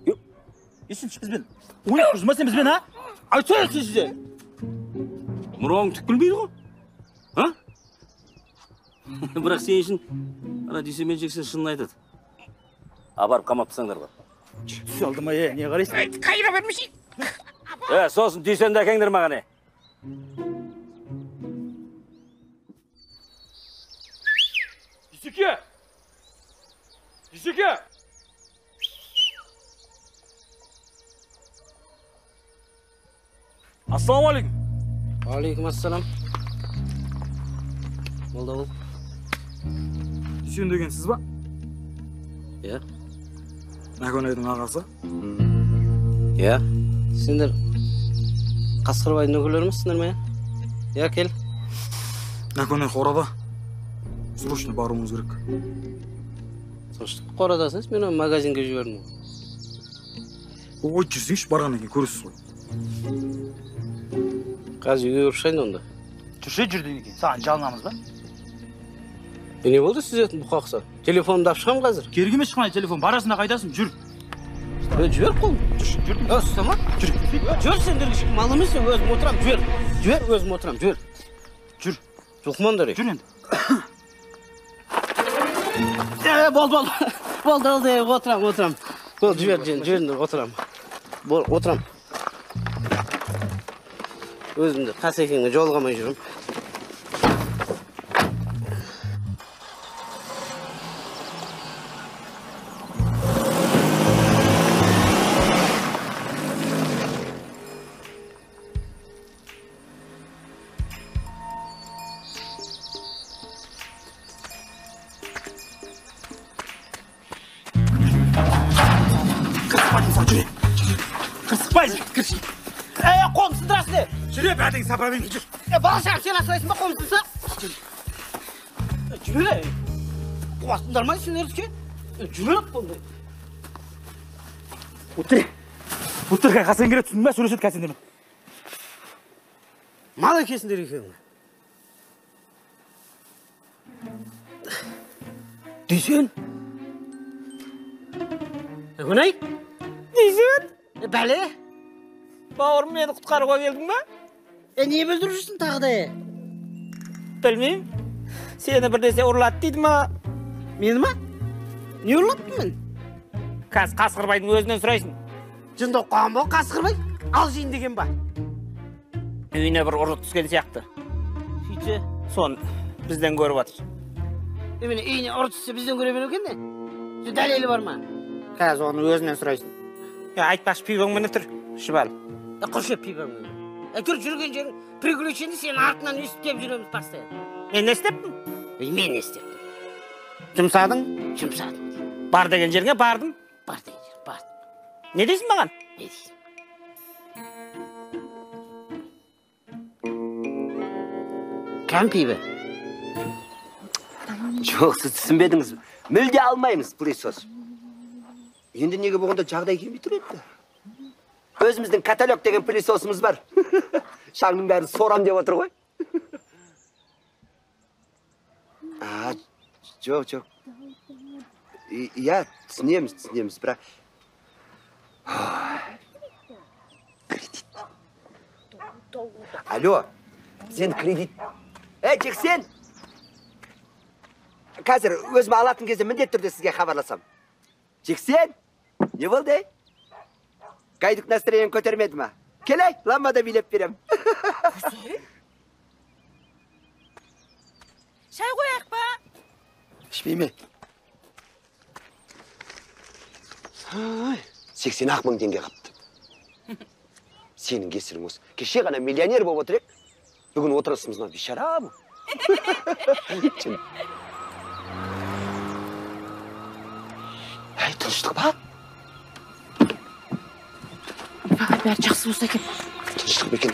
Есен бізбен. Ойып жүрмесен бізбен, а? Айтсай сізде. Мұрауың түк білмейді ғой? Бірақ сен үшін Дүйсен мен Жексен шынын айтады. Барып қамап тастаңдар бар. Түсе алды ма, не қарайсың? Қайыра бермешейін. Сосын Дүйсенді әкеңдер маған, Дүйсеке! Ассалаумағалейкум. Алейкум ассалам. Болды ол. Дүйсен деген сіз ба? Иә. Нәкөнайдың ағасы? Иә. Сендер Қасқырбайдың өкілдерімісіңдер ме? Иә, кел. Нәкөнай қорада. Срочно баруымыз керек. Қорадасыз, мен оны магазинге жібердім. Ой, жүрсеңші барған екен, көресіз ғой. Қазір үйге көріп шайын онда. Жүрсе жүрден екен, саған жалынамыз ба? Не болды сіздердің бұқақса? Телефонымды ап шығам қазір? Кергеме шықмай телефон, барасында қайдасың, жүр. Жібер қолым. Жүр. Ұстама. Жүр сендер ешкім мал емес, өзім отырам, жүр. Жүр, өзім отырам, жүр. Жүр. Жұлқымандар ек. Жүр енді. Болды, отырам. Болды, жіберіңдер, отырам. Отырам. Өзімді Қасекеңе жолғамай жүрім. Қолым сындырасың не? Жүре бәдің сапамен жүр. Балашағым, сен асырайсың ба қолым сындырса? Жүре. Қуасындар ма сендер іске? Жүре қолымды. Отырға қасен кере түсін бә, сөйлесет кәсендермен. Мал екесіңдер екеуің. Дүйсен? Күнай? Дүйсен? Бәле? Бауырым, мені құтқаруға келдің ба? Не білдіріп жүрсің тағы да? Білмеймін. Сені бірдесе ұрлады дейді ма? Мені ма? Не ұрлаттым мен? Қазір Қасқырбайдың өзінен сұрайсың. Жынды оққан ба Қасқырбай? Ал жейін деген ба? Үйіне бір ұры түскен сияқты. Сөйтсе? Соны бізден көріп жатыр. Емені үйіне ұры түссе бізден көре беру екен де? Дәлелі бар ма? Қазір оны өзінен сұрайсың. Айтпақшы пивың міні тұр, Шыбал. Құршеп пивың міні. Әйтеуір жүрген жерің приключение сен артынан өстіп кеп жүреміз постоянно. Мен не істептім? Мен не істептім. Жұмсадың? Жұмсадым. Бар деген жерге бардым? Бар деген жер, бардым. Не дейсің маған? Не дейсің? Кәм пиві? Жоқ, сіз түсінбедіңіз. Мүлде алмаймыз пылесос. Енді неге болғанда жағдай келмей тұр еді? Өзіміздің каталог деген пылесосымыз бар. Шаңның бәрін сорам деп отыр ғой. Жоқ. Иә, түсінеміз, бірақ... Кредит. Алло, сен кредит... Жексен! Қазір өзім алатын кезде міндет түрде сізге хабарласам. Жексен, не болды? Қайдық настроен көтермеді ма? Келей, ламбада билеп берем. Шай қояқ па? Ішпейме. 80 мың теңге қапты. Сенің кесірің осы. Кеше ғана миллионер болып отыр ек. Бүгін отырысымызға бишара бұл. Тыныштық ба? Бәрі жақсы болса екен. Тыныштық ба екен?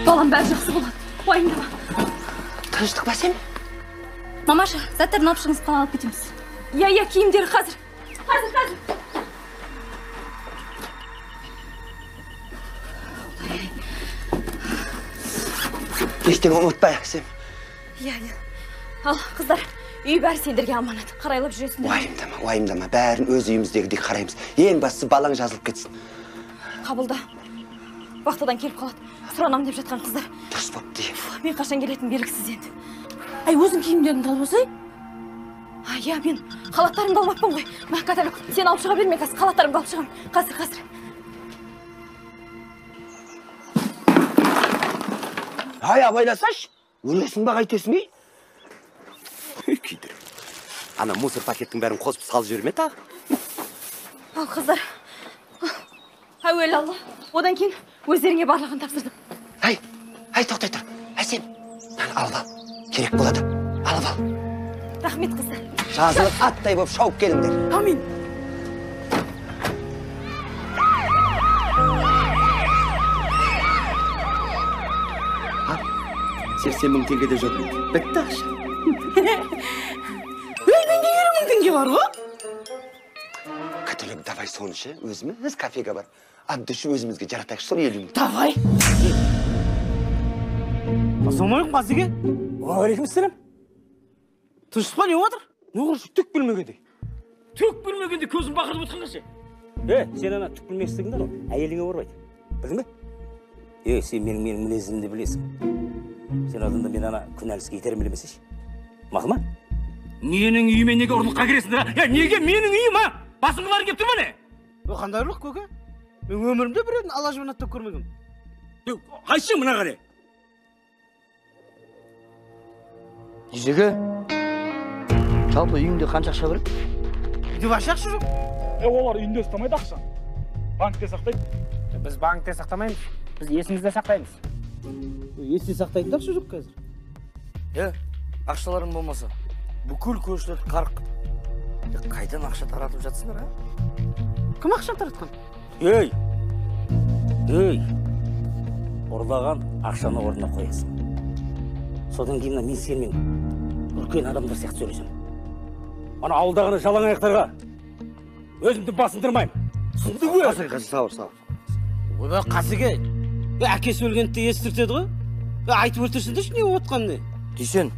Балам бәрі жақсы болады. Уайымдама. Тыныштық ба сен? Мамаша, заттарын алып шығыңыз, қала алып кетеміз. Иә, киімдері қазір. Қазір. Ештеңе ұмытпайық сен. Иә. Ал, қыздар, үй бәрі сендерге аманат. Қарайлап жүресіңдер. Уайымдама. Бәрін өз үйіміздегідей қараймыз. Ең бастысы балаң жазылып кетсін. Қабылда. Вақтадан келіп қалады. Сұранам деп жатқан қыздар. Дұрыс бопты. Мен қашан келетін белгісіз енді. Өзің киімдеріңді алып осай? Иә, мен халаттарымды алмаппын ғой. Мә, каталог, сен алып шыға берме, қазір халаттарымды алып шығам. Қазір. Абайласаш, өлесің ба қайтесің ей? Күйдір. Ана мусор пакеттің бәрін қосып салып жіберме тағы. Ал, қыздар. Әуелі алла. Одан кейін өздеріңе барлығын тапсырдым. Тоқтай тұр. Сен, алып ал. Керек болады. Алып ал. Рахмет, қыздар. Жазылып аттай боп шауып келіңдер. Амин. Сексен мың теңге де жоқ. Бітті ақша. Менде 20 мың теңге бар ғой. Каталог, давай соншы, өзіміз кафеге бар. Аддышы өзімізге жаратайық, сол 50 мың. Давай. Ассалаумағалейкум, қазеге. Уағалейкумассалам. Тыныштық па, не отыр? Не қылшы, түк білмегенде. Түк білмегенде көзін бақырып отқан қашы. Сен ана түк білмексіздігіңді ғой, әйеліңе барбайды. Білдің бе? Сен менің мінезімді білесің. Сен адамда мен ана күнәліске етерім білемесеш. Мақыл ма? Менің үйіме неге ұрлыққа кіресіңдер? Неге менің үйім, а? Басыңғылар кеп тұр ма не? Қандай ұрлық, көке? Мен өмірімде біреудің ала жібінаттап көрмегім. Қайшы мына қарай? Жезеге, жалпы үйіңде қанша ақша бар? Үйде башы ақша жоқ. Олар үйінде ұстамайды ақша. Банкте сақтайды. Біз банкте сақтамаймыз. Біз есімізде сақтаймыз. Есте сақтайтын ақша жоқ қазір. Ақшаларың болмаса, бүкіл көшілерді қарық. Қайдан ақша таратып жатсыңдар, а? Кім ақша таратқан? Ұрлаған ақшаны орнына қоясың. Содан кейін мен сенімен үлкен адамдар сияқты сөйлесем. Ана ауылдағыны жалаң аяқтарға өзімді басындырмаймын. Сұмды ой. Қасеге, сауыр. Ойбай, Қасеге. Әкесі өлгенді естіртеді ғой. Айтып өлтірсіңдерші, не отқан не? Дүйсен,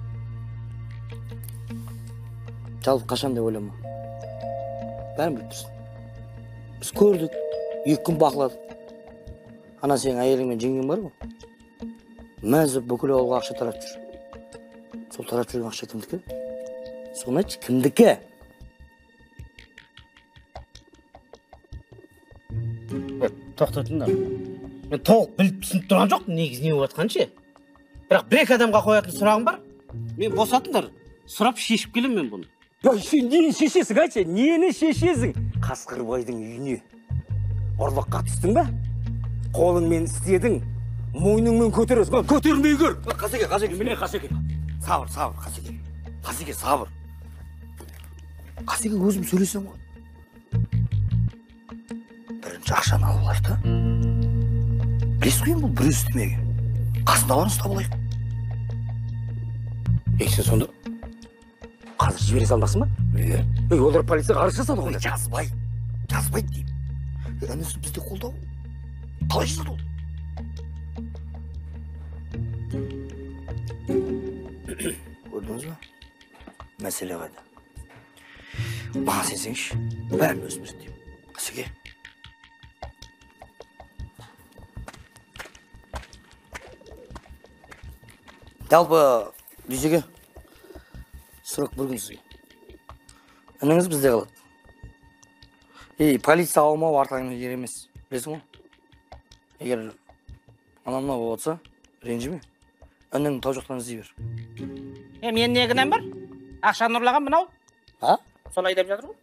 жалпы қашан деп ойлама. Бәрін біліп тұрсың. Біз көрдік, 2 күн бақыладық. Ана сенің әйелің мен жеңген бар ғой. Мәзіп бүкіл ауылға ақша таратып жүр. Сол таратып жүрген ақша кімдікі? Соны айтшы, кімдікі? Тоқтатыңдар. Мен толық біліп түсініп тұрған жоқ, негіз не отқан ше. Бірақ бір-екі адамға қоятын сұрағым бар. Мен босатыңдар, сұрап шешіп келем мен бұны. Нені шешесің, айтшы, нені шешесің? Қасқырбайдың үйіне ұрлыққа түстің ба? Қолыңмен істедің, мойныңмен көтересің. Көтермей көр. Қасеге. Міне Қасеге. Сабыр, Қасеге. Қасеге, сабыр. Қасеге, өзім сөйлесем ғой. Бірінші ақшаны алып алды. Білесіз ғой, бұл бір үстімеге. қасында бар ұстап алайық. Сен сонда қазір жібере салмақсың ба? Иә. Олар полицияға арыз жасады ғой. Жазбайды деймін. Інісі бізді қолдау. Қалай жазады ол? Көрдіңіз ба? Мәселе қайда? Маған сенсеңші, бәрін өзіміз деймін. Қысыге. Жалпы, дүйсеге, сұрақ бір күн сізге. Ініңіз бізде қалады. Полиция алмау артаңнан ер емес. Білесің ғой? Егер анамна болып отса, ренжіме. Іннің тау жоқтан іздей бер. Мен не кінәм бар? Ақшаны ұрлаған мынау. Солай деп жатыр ғой.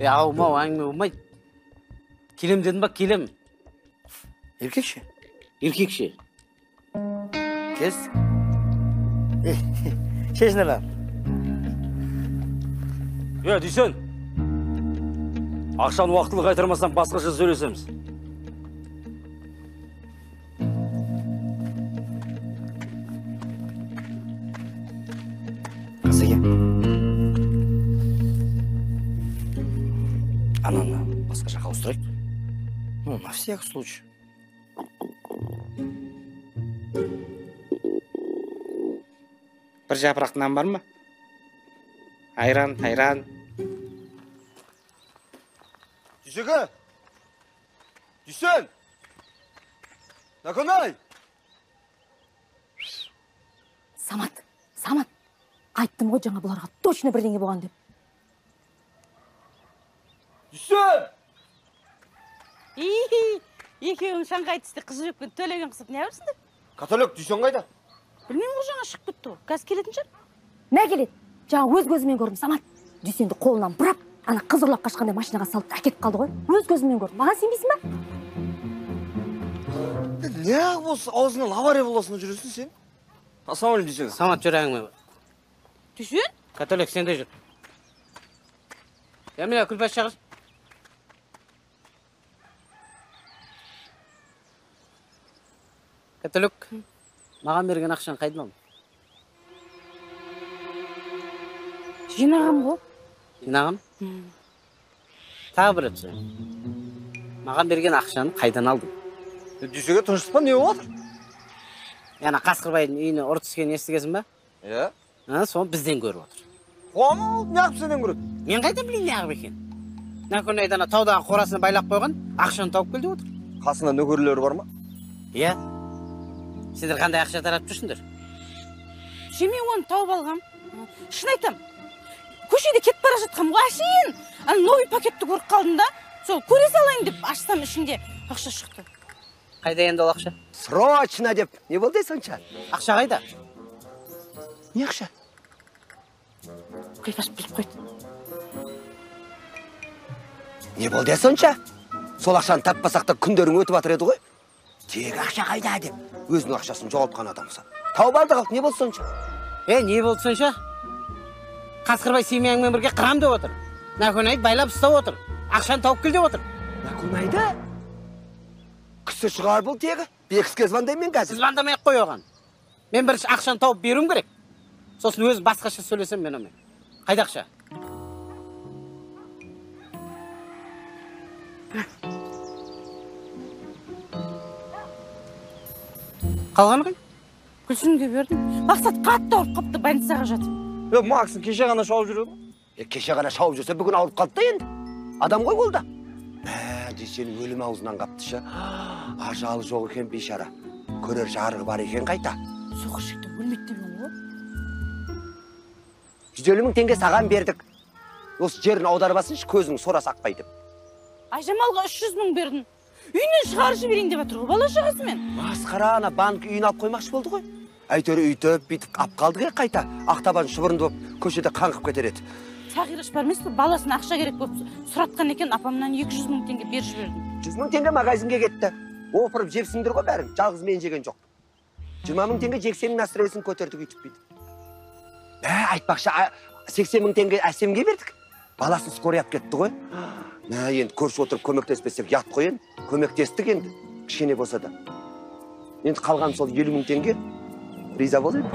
Аумау, әңгіме болмайды. Келем дедің ба, келем. Еркекше? Еркекше. Кес. Шешінелер. Дүйсен. Ақшаны уақытылы қайтармасам басқаша сөйлесеміз. Қысыге. Ананы басқа жаққа ауыстырайық. На всякий случай. Бір жапырақ нан бар ма? Айран, тайран. Дүйсеге! Дүйсен! Наконай! Самат, айттым ғой жаңа бұларға точно бірдеңе болған деп. Дүйсен! Екеуің Шанхай түсті қыз жүрекпен төлеген қысып не көрсіңдер? Каталог, Дүйсен қайда? Білмеймін ғой, жаңа шығып кетті ғой. Қазір келетін шығар. Мә келеді. Жаңа өз көзімен көрдім, Самат. Дүйсенді қолынан бұрап, ана қыз ұрлап қашқандай машинаға салып әкетіп қалды ғой. Өз көзімен көрдім. Маған сенбейсің ба? Не болса аузынан авария боласына жүресің сен? Ассалаумағалейкум Дүйсен. Самат, жүр әңгіме бар. Дүйсен? Католик, сен де жүр. Міне, күлпәс шағыр. Католик, маған берген ақшаны қайдан алдың? Жинағам ғой. Жинағам? Тағы бір өтсі. Маған берген ақшаны қайдан алдың? Дүйсеге тұншыспа, не болады? Яна Қасқырбайдың үйіне ұры түскенін естігесің ба? Иә. Соны бізден көріп отыр. Қуамал, неғып сенен көреді? Мен қайдан білейін неғып екен? Нәкөн айдана таудағы қорасына байлап қойған, ақшаны тауып келді отыр. Қасында нөкерлері бар ма? Иә. Сендер қандай ақша тарап жүрсіңдер? Мен оны тауып алғам. Шын айтам. Көшеде кетіп бара жатқам ғой, әшейін. Новый пакетті көріп қалдым да, сол көре салайын деп ашсам ішінде ақша шықты. Қайда енді ол ақша? Срочно деп. Не болды сонша? Ақша қайда? Не ақша? Қайпаш біліп қойды. Не болды сонша? Сол ақшаны таппасақ та күндерің өтіп жатыр еді ғой. Тегі ақша қайда деп. Өзінің ақшасын жоғалтқан адамса. Тауып алды қалып, не болды сонша? Не болды сонша? Қасқырбай семьяңмен бірге қырам деп отыр. Нәкөнайды байлап ұстап отыр. Ақшаны тауып кел деп отыр. Нәкөнайды? Кісі шығар бұл тегі. Бекіске звондаймен қазір. Звондамай ақ қой оған. Мен бірінші ақшаны тауып беруім керек. Сосын өзі басқаша сөйлесем мен омен. Қайда ақша? Қалғаны қай? Күлсінге бердім. Мақсат қатты ауырып қапты, больницаға жатып. Максын кеше ғана шауып жүреді. Кеше ғана шауып жүрсе бүгін ауырып қалды да енді. Адам ғой ол да. Дүйсен өлім аузынан қапты ша. Ажалы жоқ екен бейшара. Көрер жарығы бар екен қайта. Соқыр шекті өлмейді деген ғой. 150 мың теңге саған бердік. Осы жерін аударбасыншы көзің сорасы ақпайды. Айжамалға 300 мың бердім. Үйінен шығарып жіберейін деп жатыр ғой, бала шағасымен. Масқара, ана банк үйін алып қоймақшы болды ғой. Әйтеуір үйтіп, бүйтіп ап қалдық қайта. Ақтабан шұбырынды болып көшеде қаңғып кетер еді. Сағираш бар емес пе, баласына ақша керек болып сұратқан екен, апамнан 200 мың теңге беріп жібердім. 100 мың теңге магазинге кетті. Опырып жепсіңдер ғой бәрін, жалғыз мен жеген жоқ. 20 мың теңге жексеннің настроениесін көтердік үйтіп бүйтіп. Айтпақшы, 80 мың теңге әсемге бердік. Баласын скорый алып кетті ғой. Енді көрші отырып көмектеспесек ят қой енді. Көмектестік енді, кішкене болса да. Енді қалған сол 50.000 теңге. Риза бол енді.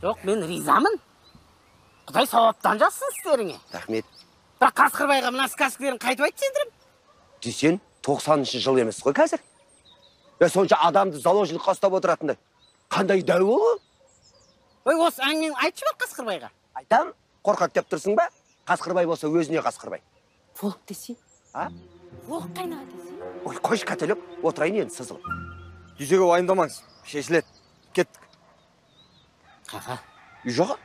Жоқ, мен ризамын. Құдай сауаптан жазсын істеріңе. Рахмет. Бірақ Қасқырбайға мына сказкілерін қайтып айтшы сендірім. Десен 90-шы жыл емес қой қазір. Сонша адамды заложникқа ұстап отыратындай. Қандай дәу ол? Ой, осы әңгімені айтшы бар Қасқырбайға. Айтам, қорқақ деп тұрсың ба? Қасқырбай болса өзіне Қасқырбай. Волк десе? А? Волк қайнаға десе? Ой, қойш қателік, отырайын енді сызылып. Жүзеге уайымдамаңыз, шешіледі. Кеттік. Қаға? Үй жоға?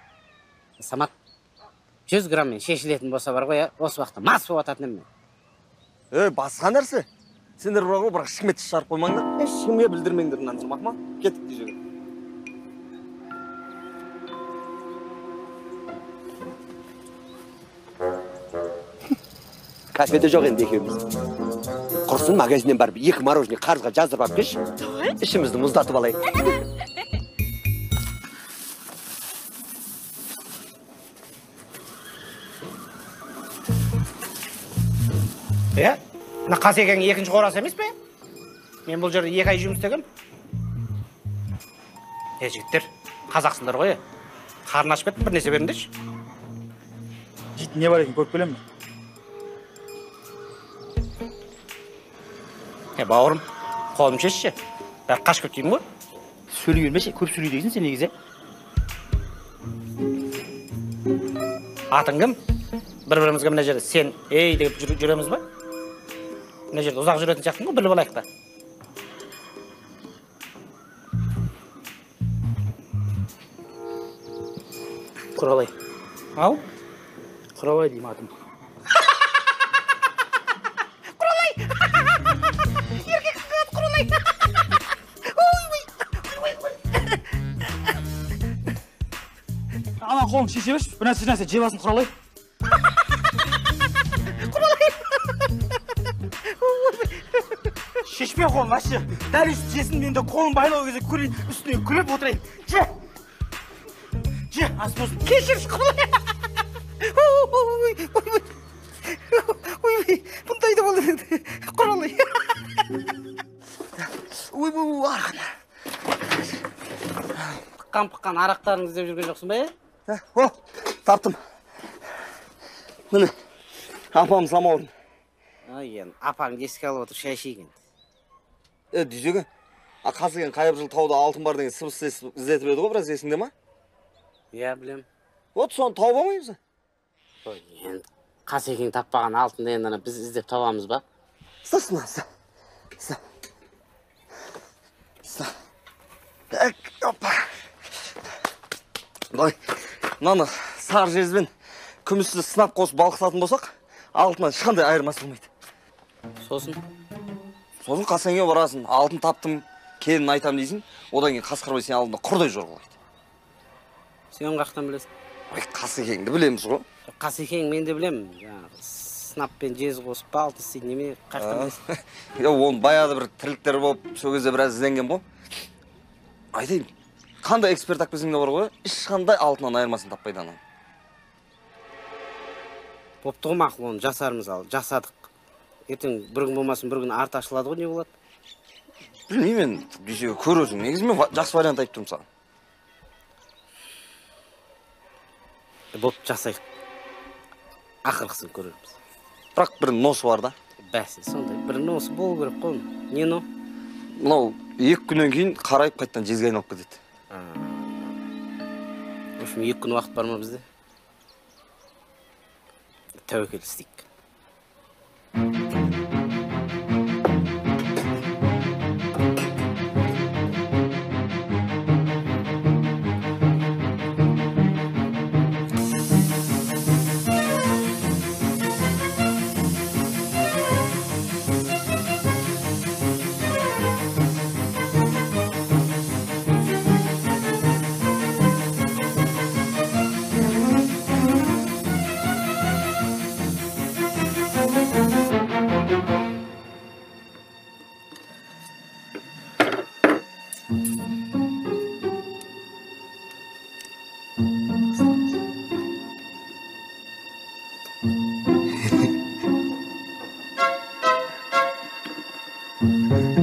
Самат, 100 граммен шешілетін болса бар ғой, осы уақытта мас болып ататын мен. Басқа нәрсе. Сендер бар ғой, бірақ шықметті шығарып қоймаңдар. Ешкімге білдірмеңдер мынаны, мақма. Кеттік жүзеге. Кафеде жоқ енді екеуміз. Құрсын магазиннен барып 2 мороженое қарызға жаздырып алып кеш. Ішімізді мұздатып алайық. Мына Қасекең екінші қорасы емес пе? Мен бұл жерде 2 ай жұмыс істегем. Жігіттер, қазақсыңдар ғой. Қарын ашып кеттім, бір нәрсе беріңдерші. Жейтін не бар екен, көріп келемін. Бауырым, қолым шешші. Бәрі қашып кеткеймін ғой. Сөйлей бермеші, көп сөйлей дейсің сен негізі. Атың кім? Бір-бірімізге мына жерде сен, ей деп жүреміз ба? Мына жерде ұзақ жүретін сияқтың ғой, біліп алайық та. Құралай. Ау? Құралай деймін атым. Ана қолың шеше берші, бір нәрсе жебасын Құралай. Шешпе қолын, ашы. Дәл үсті жесін, мен де қолын байлау кезде көрейін, үстіне күліп отырайын. Же! Же, ас болсын. Кешірші Құралай. Ой, бұндай да болды. Құралай. Арқын. Қампыққан арақтарыңыз іздеп жүрген жоқсың ба, О, таптым. Міне, апам самауыр. Апаң еске алып отыр, шай ішейік. Дүйсеге, Қасекең қайып жыл тауда алтын бар деген сыбыс іздетіп еді ғой, біраз есіңде ма? Иә, білем. Вот соны тауып алмаймыз. Қасекең таппаған алтын дегенді біз іздеп табамыз ба? Стасына, Опа. Мынаны сар жезбен күмісті сынап қосып балқытатын болсақ, алтыннан ешқандай айырмасы болмайды. Сосын Қасекеңе барасың, алтын таптым, келін айтам дейсің, одан кейін Қасқырбай сен алдында құрдай жорғалайды. Сен қақтан білесің? Қасекеңді білеміз ғой. Қасекең мен де білем. Сынаппен жез қосып алтын істейді неме қақтан білесің? Оны баяғыда бір тірліктер болып, сол кезде біраз ізденген ғой. Айтайын, қандай эксперт ақпесіңде бар ғой, ешқандай алтыннан айырмасын таппайды анан. Бопты ғой мақұл, оны жасарымыз ал, жасадық. Ертең бір күн болмасын, бір күн арты ашылады ғой, не болады? Білмеймін, дүйсеге көресің. Негізі мен жақсы вариант айтып тұрмын саған. Боп, жасайық. Ақырқысын көрерміз. Бірақ бір носы бар да. Бәсе, сондай. Бір носы болу керек қой. Не но? Мынау 2 күннен кейін қарайып қайттан жезге айналып кетеді. В общем, 2 күн уақыт бар ма бізде? Тәуекел істейік.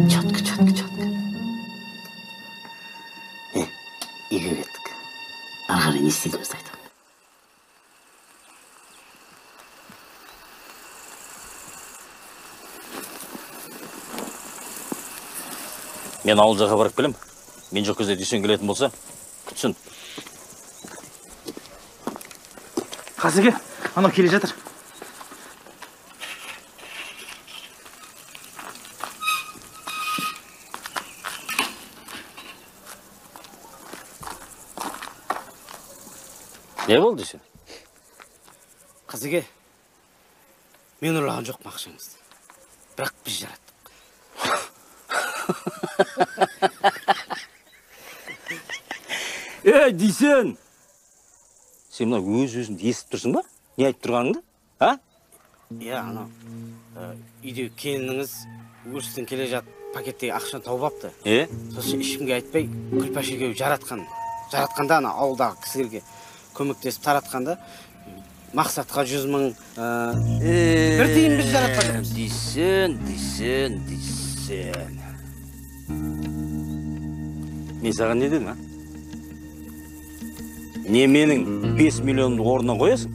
Четко. не істейміз айтам. Мен ауыл жаққа барып келем. Мен жоқ кезде Дүйсен келетін болса, күтсін. Қазеке, анау келе жатыр. Не болды Дүйсен? Қазеке, мен ұрлаған жоқ ақшаңызды. Бірақ біз жараттық. Дүйсен! Сен мына өз-өзіңді естіп тұрсың ба? Не айтып тұрғаныңды? А? Анау үйде келініңіз өрістен келе жатып пакеттегі ақшаны тауып апты. Сосын ешкімге айтпай Күлпаш екеуі жаратқанда ана ауылдағы кісілерге көмектесіп таратқанда мақсатқа 100 000 бір тиын біз жаратпадық. Дүйсен. Мен саған не дедім, а? Не менің 5 миллионды орнына қоясың?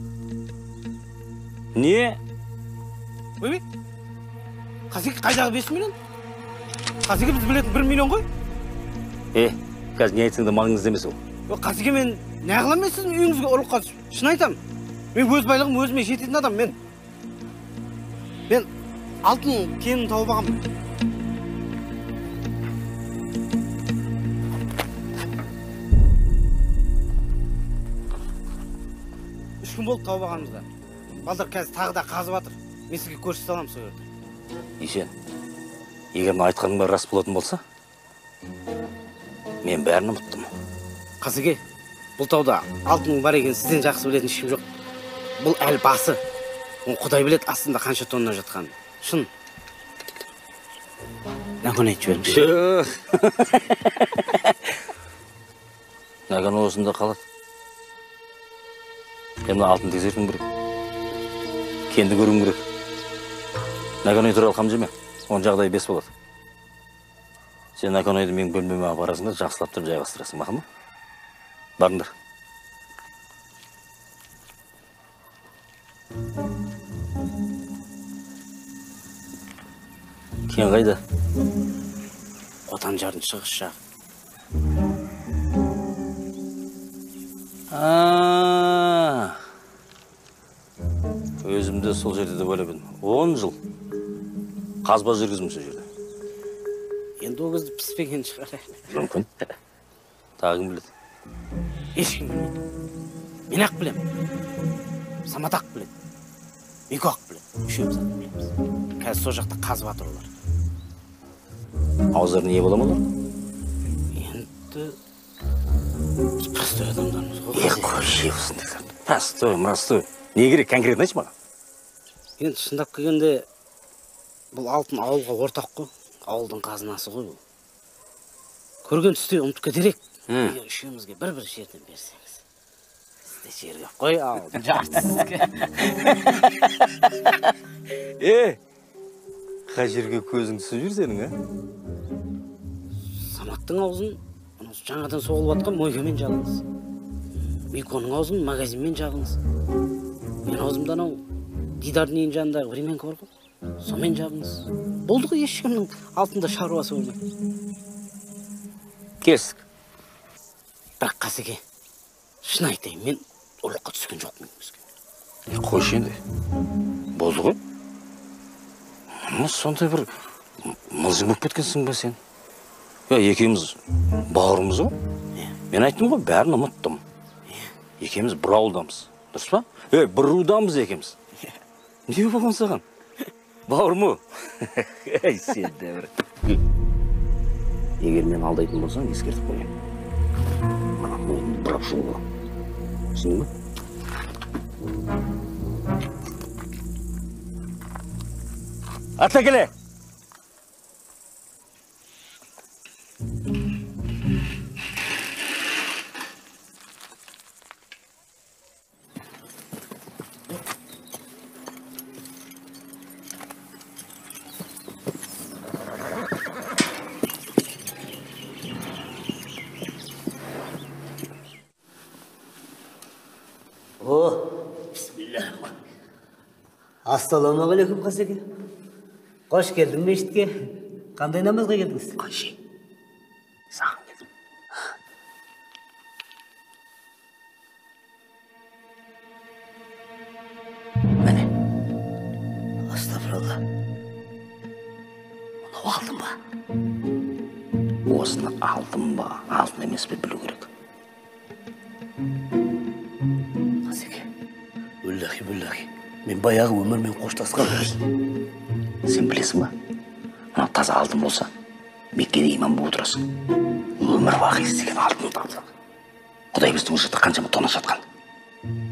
Не? Ойбай, Қазеке қайдағы 5 миллион? Қазеке біз білетін 1 миллион ғой? Қазір не айтсың да маңызды емес ол. Қазеке, мен не қылам мен сіздің үйіңізге ұрлыққа түсіп? Шын айтам. Мен өз байлығым өзіме жететін адам. Мен алтын кенін тауып ағам. 3 күн болды тауып ағамызда. Балдар қазір тағы да қазып жатыр. Мен сізге көрсете аламын сол жерде. Дүйсен, егер мына айтқаның бәрі рас болатын болса, мен бәрін ұмыттым. Қазеке, бұл тауда алтынның бар екенін сізден жақсы білетін ешкім жоқ. Бұл әл басы. Оны Құдай біледі астында қанша тонна жатқанын. Шын. Нәкөн айтып жіберіңізші. Нәкөн осында қалады. Мен алтын тексертуім керек. Кенді көруім керек. Нәкөн ой туралы қам жеме. Оның жағдайы 5 болады. Сен Нәкөн ойды менің бөлмеме апарасың да жақсылап тұрып жайғастырасың, мақұл ма? Барыңдар. Кен қайда? Қотан жардың шығыс жағы. Өзімді сол жерде деп ойлап едім. 10 жыл қазба жүргіздім сол жерде. Енді ол кезде піспеген шығар. Мүмкін. Тағы кім біледі? Ешкім білмейді. Мен ақ білем. Самат ақ біледі. Мико ақ біледі. Үшеуміз ақ білеміз. Қазір сол жақта қазып жатыр олар. Ауыздарына ие бола ма олар? Енді біз простой адамдармыз ғой. Қойшы осындайлар. Простой. Не керек конкретно айтшы маған? Енді шындап келгенде бұл алтын ауылға ортақ қой. Ауылдың қазынасы ғой бұл. Көрген түсте ұмытып кетерек. Үшеумізге бір жерден берсеңіз. Сізде жерге қой ауылдың жарты сізге. Қай жерге көзің түсіп жүр сенің, а? Саматтың аузын жаңадан соғылып атқан мойкамен жабыңыз. Миконың аузын магазинмен жабыңыз. Мен аузымда анау Дидардың үйінің жанындағы времянка бар ғой. Сомен жабыңыз. Болды ғой, ешкімнің алтында шаруасы болмайды. Кестік. Бірақ Қазеке, шын айтайын, мен ұрлыққа түскен жоқпын. Қойшы енді. Болды ғой. Сондай бір мылжың болып кеткенсің ба сен? Екеуміз бауырымыз ғой. Мен айттым ғой, бәрін ұмыттым. Екеуміз бір ауылдамыз. Дұрыс па? Бір рудамыз екеуміз. Не болған саған? Бауырым ау. Сен де бір. Егер мен алдайтын болсаң, ескертіп қояйын. Мына мойнымды бұрап шығу керек. Түсіндің бе? Атла келе! Ассалаумағалейкум Қасеке. Қош келдің мешітке. Қандай намазға келдіңіз? Қойшы, саған келдім. Міне. Астағфиралла. Оны алдым ба? Осыны алдым ба, алдым емес пе білу керек. Қасеке, бүллахи. Мен баяғы өмірмен қоштасқан. Сен білесің ба? Мына таза алдым болса, Меккеде имам болып отырасың. Өмір бақи істеген алтын тапсақ. Құдай біздің ұшықты қаншама тона жатқан.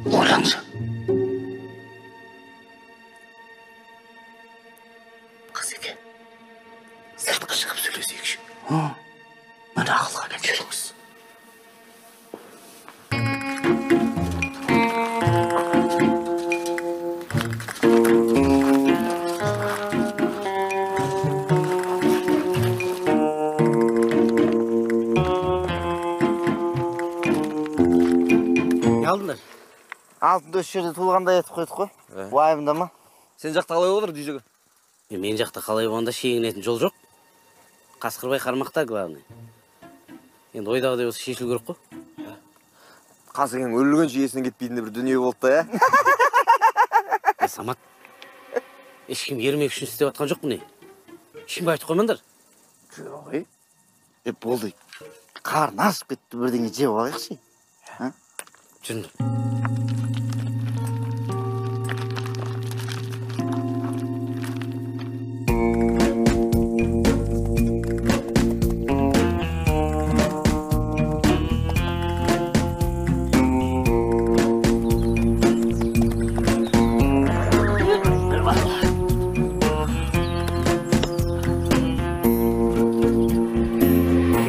Ойланшы. Қасеке, сыртқа шығып сөйлесейікші. Міне ақылға келдіңіз. Алдыңдар? Алтын осы жерде туылғандай етіп қойдық қой. Уайымдама. Сен жақта қалай olur дүйжегі? Мен жақта қалай болғанда шегінетін жол жоқ. Қасқырбай қармақта главный. Енді ойдағыдай осы шешілу керек қой. Қасекең өлгенше есінен кетпейтін бір дүние болды да, Самат, ешкім ермек үшін істеп атқан жоқ не? Ешкімге айтып қоймаңдар. Жоқ, болды. Қарны ашып кетті, бірдеңе жеп алайықшы. Жүріңдер.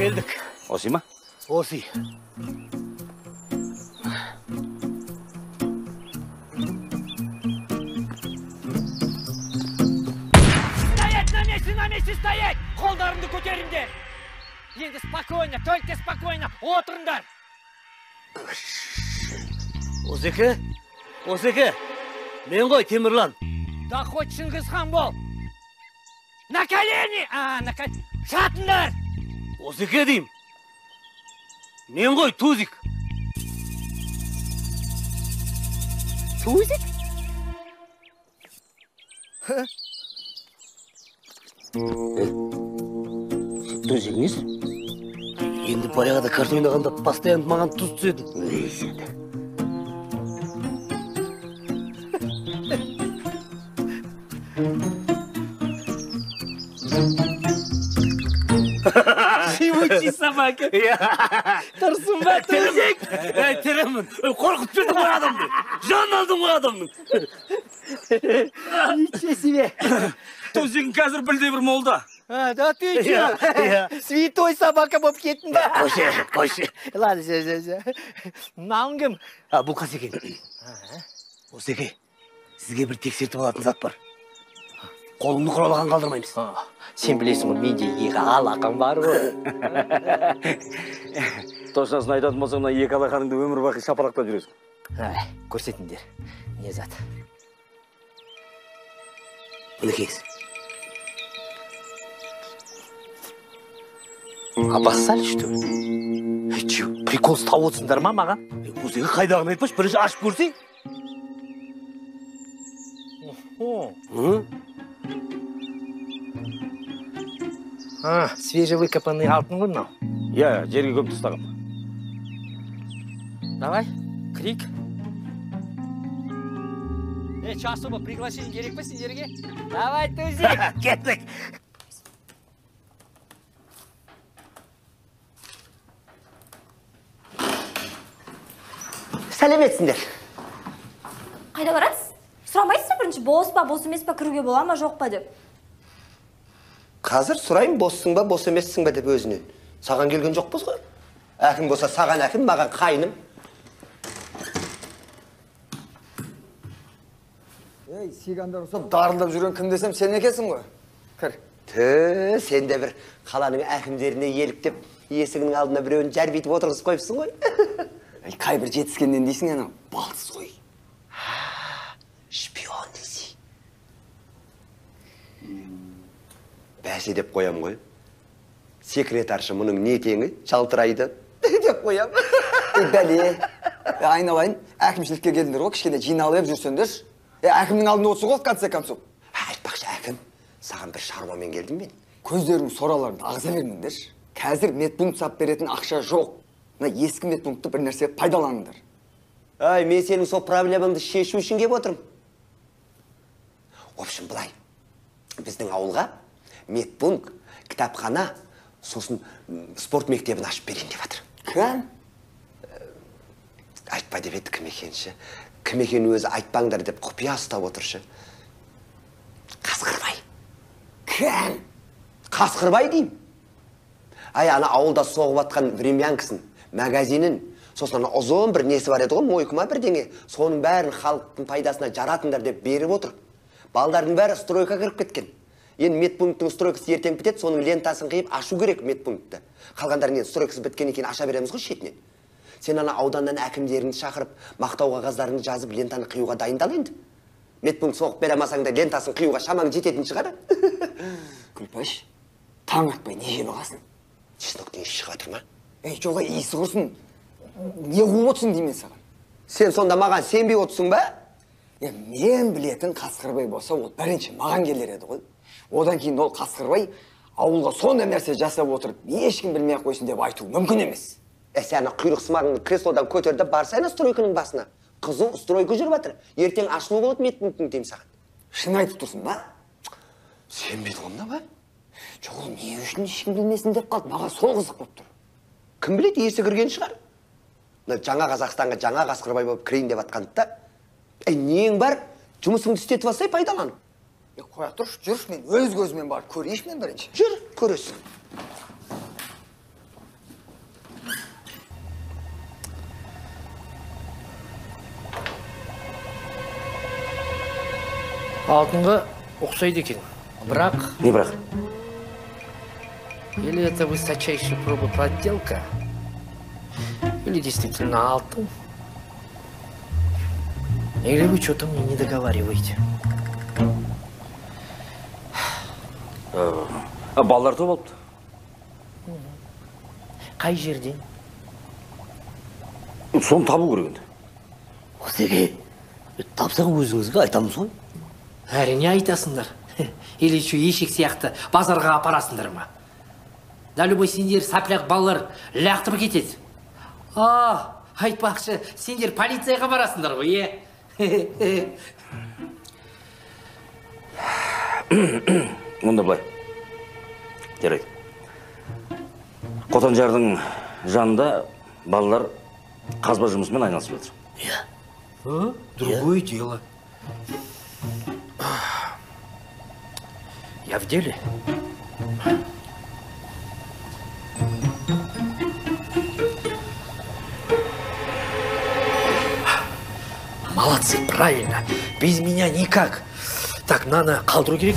Келдік. Осы ма? Осы. На месте стоять! Қолдарыңды көтеріңдер! Енді спокойно, только спокойно, отырыңдар! Осеке, мен ғой Темірлан. Да хоть Шыңғысхан бол! На колени! Шатыңдар! Осеке дейм. Мен ғой Тузик. Тузик? Тузик несі? Енді баяғыда карта ойнағанда постоянно маған тұз түсетін. Нейсенді. Живучий собака. Тұрсын ба, Тузик? Теремін. Қорқып бердің ғой адамды. Жан алдың ғой адамның. Ничего себе. Тузигің қазір білде бір молда. Да ты чё? Святой собака болып кеттің ба? Қойшы. Ладно, мынауың кім? Бұл Қасеке. Осеке, сізге бір тексертіп алатын зат бар. Қолымды құралаған қалдырмаймыз. Сен білесің ғой, менде екі алақан бар ғой. Тошасын айтатын болсам, мына екі алақаныңды өмір бақи шапалақтап жүресің. Көрсетіңдер. Не зат? Мінекейіз. Обоссали, что ли? Че, прикол ұстап отырсыңдар ма маған? Осеке қайдағын айтпашы, бірінші ашып көрсең. Свежевыкопанный алтын ғой мынау. Иә, жерге көп тастағам. Давай, крик. Че, особо приглашение керек па сендерге? Давай, Тузик! Кеттік. Сәлеметсіңдер. Қайда барасыз? Сұрамайсыз бірінші, бос па, бос емес па, кіруге бола ма, жоқ па деп. Қазір сұрайын, боссың ба, бос емессің ба деп өзінен. Саған келген жоқпыз ғой. Әкім болса саған әкім, маған қайыным. Ей, сигандар ұсап дарылдап жүрген кім десем, сен екесің ғой. Кір. Сен де бір қаланың әкімдеріне еліктеп, есігінің алдына біреуін жәрбейтіп отырғызып қойыпсың ғой. Қай бір жетіскеннен дейсің, анау, балсыз ғой. Шпион дейсің. бәсе деп қоям ғой. Секретаршы мұның не теңі жалтырайды деп қоям. Бәле, айналайын, әкімшілікке келдіңдер ғой, кішкене жиналып жүрсеңдер. Әкімнің алдында отырсың ғой, в конце концов. Айтпақшы әкім, саған бір шаруамен келдім мен. Көздерің сораларын ағыза бермеңдер. Қазір медпункт сап беретін ақша жоқ. Мына ескі медпунктты бір нәрсе пайдаланыңдар. Ай, мен сенің сол проблемаңды шешу үшін кеп отырмын. В общем, былай. Біздің ауылға медпункт, кітапхана, сосын спорт мектебін ашып берейін деп жатыр. Кім? Айтпа деп еді кім екенші. Кім екені өзі айтпаңдар деп құпия ұстап отыршы. Қасқырбай. Кім? Қасқырбай деймін. Ай, ана ауылда соғып атқан времянкасын, магазинін, сосын ана ұзын бір несі бар еді ғой, мойкыма бірдеңе. Соның бәрін халықтың пайдасына жаратыңдар деп беріп отыр. Балдардың бәрі стройка кіріп кеткен. Енді медпункттың стройкасы ертең бітеді, соның лентасын қиып ашу керек медпунктті. Қалғандарынан стройкасы біткеннен кейін аша береміз ғой шетінен. Сен ана ауданнан әкімдеріңді шақырып, мақтау қағаздарыңды жазып, лентаны қиюға дайындал енді. Медпункт соғып бере алмасаң да лентасын қиюға шамаң жететін шығар. Күлпаш, таң атпай не жеп аласың? Чеснок не шығып жатыр ма? Ей, жоға иісі құрсын. Не қуып отырсың деймін саған. Сен сонда маған сенбей отырсың ба? Мен білетін Қасқырбай болса, ол бірінші маған келер еді ғой. Одан кейін ол Қасқырбай ауылға сондай нәрсе жасап отырып, ешкім білмей қойсын деп айту мүмкін емес. Сені құйрық сымағыңды креслодан көтерді, барсайна стройканың басына. Қызу стройка жүріп жатыр. Ертең ашылу болады медпункттің деймін саған. Шын айтып тұрсың ба? Сенбейді онда ба? Жоқ, ол не үшін ешкім білмесін деп қалды, маған сол қызық болып тұр. Кім біледі, есі кірген шығар. Жаңа Қазақстанға жаңа Қасқырбай болып кірейін деп атқандықта. Нең бар, жұмысыңды істетіп алсай пайдаланып. Қоя тұршы, жүрші, мен өз көзімен барып көрейінші мен бірінші. Жүр, көресің. Алтынға ұқсайды екен. Бірақ... Не бірақ? Или это высочайшая проба подделка, или действительно алтын. Или вы что-то мне не договариваете. Балалар топ алыпты. Қай жерден? Соны табу керек енді. Осеге, тапсаң өзіңізге айтамыз ғой. Әрине айтасыңдар. Или еще ешек сияқты базарға апарасыңдар ма? Да любой сендер сапляқ балалар лақтырып кетеді. Айтпақшы, сендер полицияға барасыңдар ғой, Онда былай. Жарайды. Қотанжардың жанында балалар қазба жұмысымен айналысып жатыр. Другое дело. Я в деле. Молодцы, правильно. Без меня никак. Так, надо қалдыру керек.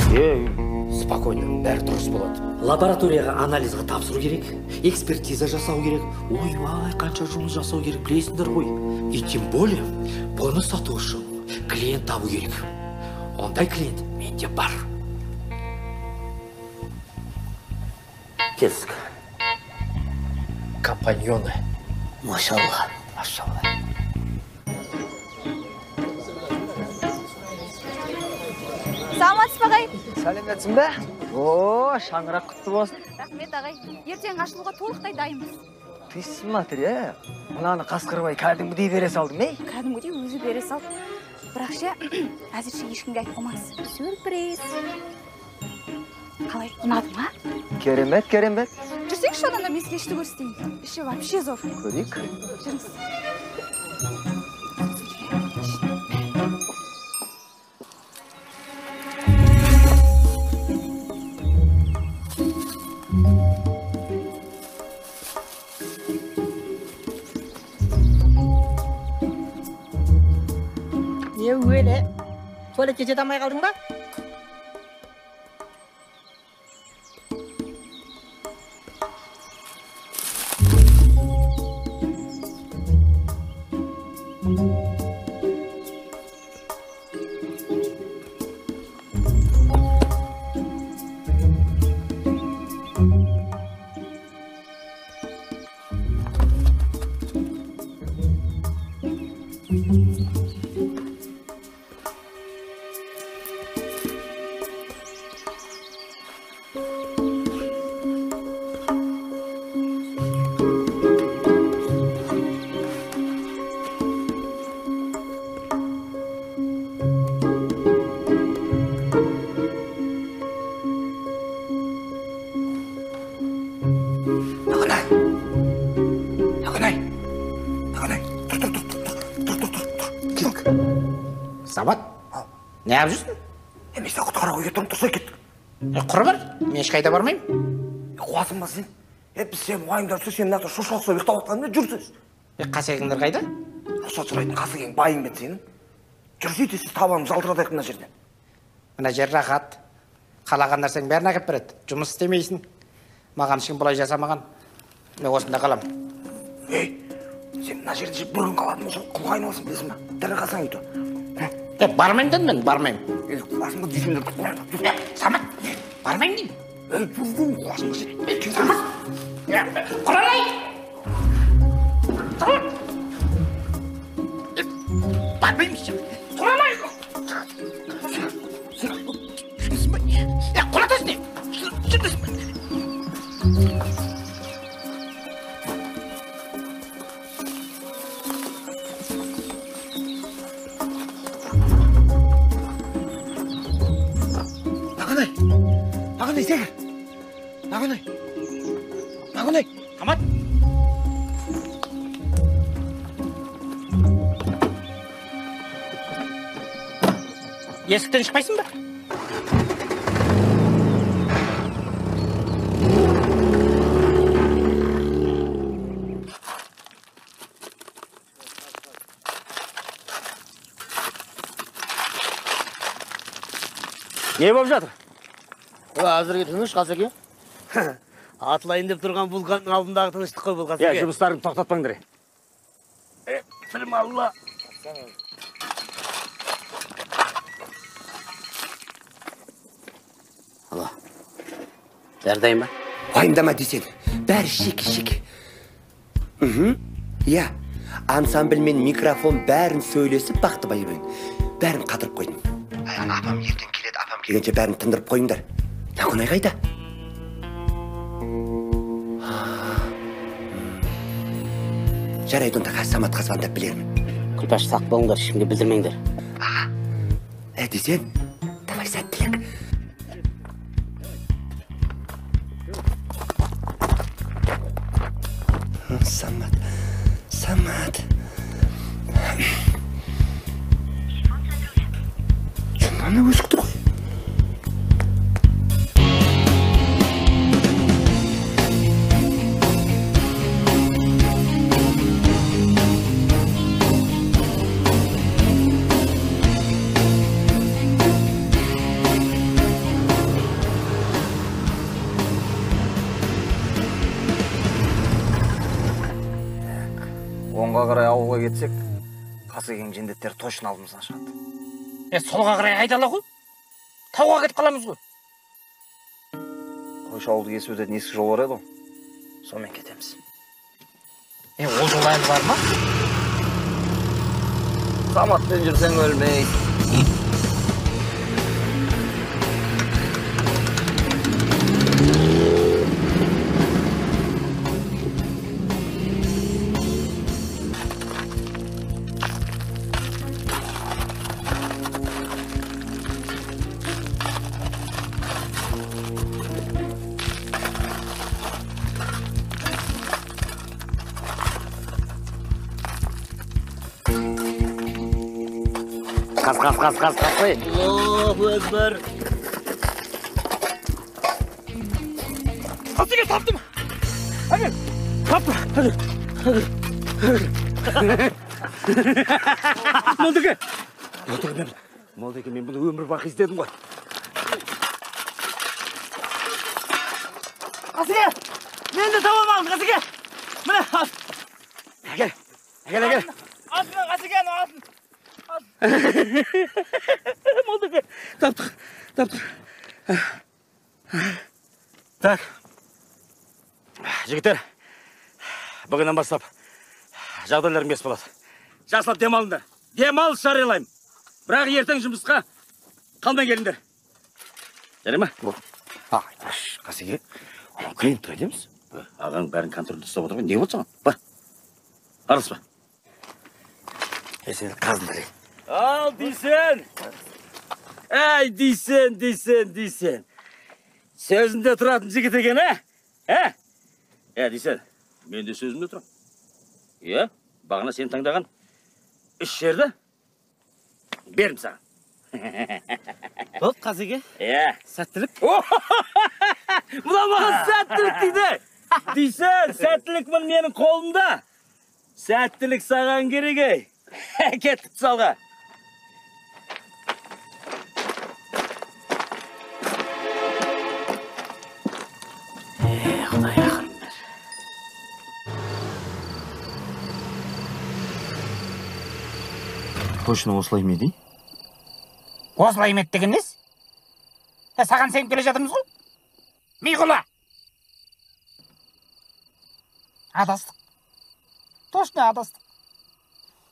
Спокойно, бәрі дұрыс болады. Лабораторияға анализға тапсыру керек. Экспертиза жасау керек. Ой-вай, қанша жұмыс жасау керек, білесіңдер ғой. И тем более, бұны сату үшін клиент табу керек. Ондай клиент менде бар. Келсік. Компаньоны. Машалла. Машалла. Саламатсыз ба, ағай? Сәлеметсің бе? Шаңырақ құтты болсын. Рахмет, ағай. Ертең ашылуға толықтай дайынбыз. Ты смотри, мынаны Қасқырбай кәдімгідей бере салдым, Кәдімгідей өзі бере салды. Бірақ ше, әзірше ешкімге айтпамаңыз. Сюрприз. Қалай, ұнады ма? Керемет, керемет. Жүрсеңші, одан да мен кешті көрсетейін. Іші вообще зор. Көрейік. Жүріңіз. Не өле? Туалетке жете алмай қалдың ба? Самат, не yapып жүрсің? Мен сен құтқара қойға тұрып тұрса кеттік. Құры бар, мен ешқайда бармаймын. Қуасың ба сен? Біз сен уайымдап жүрсің, сен мына шошақ ұстап ұйықтап жатқанда жүрсіз. Қасегіңдер қайда? Рұқсат сұрайтын қасегең байың бен сенің. Жүрсейді сіз табанымыз жалтыратайық мына жерде. Мына жер рахат. Қалаған нәрсең бәрін әкеп береді. Жұмыс істемейсің. Маған ешкім бұлай жасамаған. Мен осында қаламын. Ей, сен мына жерде бір күн қалатын болсаң, құлға айналасың білесің ба? Дәрі қалсаң үйді. Бармаймын дедім мен, бармаймын. Құласың ба дейсіңдер? Самат, бармаймын деймін. Жүрдің құласың ба сен? Самат! Құралай! Бармаймын сен. Құралай! Құлатасың не? Жүрдісің ба? Ағынай, сәкір. Ағынай. Самат. Есіктен шықпайсың ба? Не болып жатыр? Әзірге тыныш, Қасеке. Атылайын деп тұрған вулканның алдындағы тыныштық қой бұл, Қасеке. Жұмыстарыңды тоқтатпаңдар. Білім алла. Ала, бәрі дайын ба? Уайымдама десең, бәрі шеке. Иә, ансамбль мен микрофон бәрін сөйлесіп Бақтыбаймен. Бәрін қатырып қойдым. Апам ертең келеді, апам келгенше бәрін тындырып қойыңдар. Нақынай қайда? Жарайды, онда Саматқа звондап білермін. Күлпаш, сақ болыңдар, ешкімге білдірмеңдер. Десең, давай сәттілік. Самат. Шыннан өшікті ғой. Оңға қарай ауылға кетсек, Қасекең жендеттер точно алдымыздан шығады. Солға қарай айдала ғой. Тауға кетіп қаламыз ғой. Қойшы ауылды кесіп өтетін ескі жол бар еді ғой. Сонымен кетеміз. Ол жол әлі бар ма? Саматпен жүрсең өлмейді. Қас, қой. Аллаху Акбар. Қасеке, таптым. Әне, таптым. Молдеке, мен бұны өмір бақи іздедім ғой. Қасеке, мен де табам алдым, Қасеке. Міне, ал. Әкел. Алтын, Қасекені, алтын. Молдеке, таптық. Так, жігіттер, бүгіннен бастап жағдайларың бес болады. Жақсылап демалыңдар. Демалыс жариялаймын. Бірақ ертең жұмысқа қалмай келіңдер. Жарай ма? Қасеке, клиент қайдамыз? Ағаң бәрін контрольда ұстап отыр ғой. Не болды саған? Бар. Араласпа. Сен қазындар. Ал дейсен. Әй, дейсен. Сөзінде тұратын жігіт екен, дейсен. Мен де сөзімде тұрам. Бағана сен таңдаған 3 жерді берім саған. Болды, Қазеге. Сәттілік. Мұна маған сәттілік дейді. Дейсен, сәттілік бұл менің қолымда. Сәттілік саған керек, ей. Кеттік салға. Құдай ақырын бер. Точно осылай ме дей? Осылай емет деген несі? Саған сеніп келе жатырмыз ғой? Миғұла! Адастық. Точно адастық.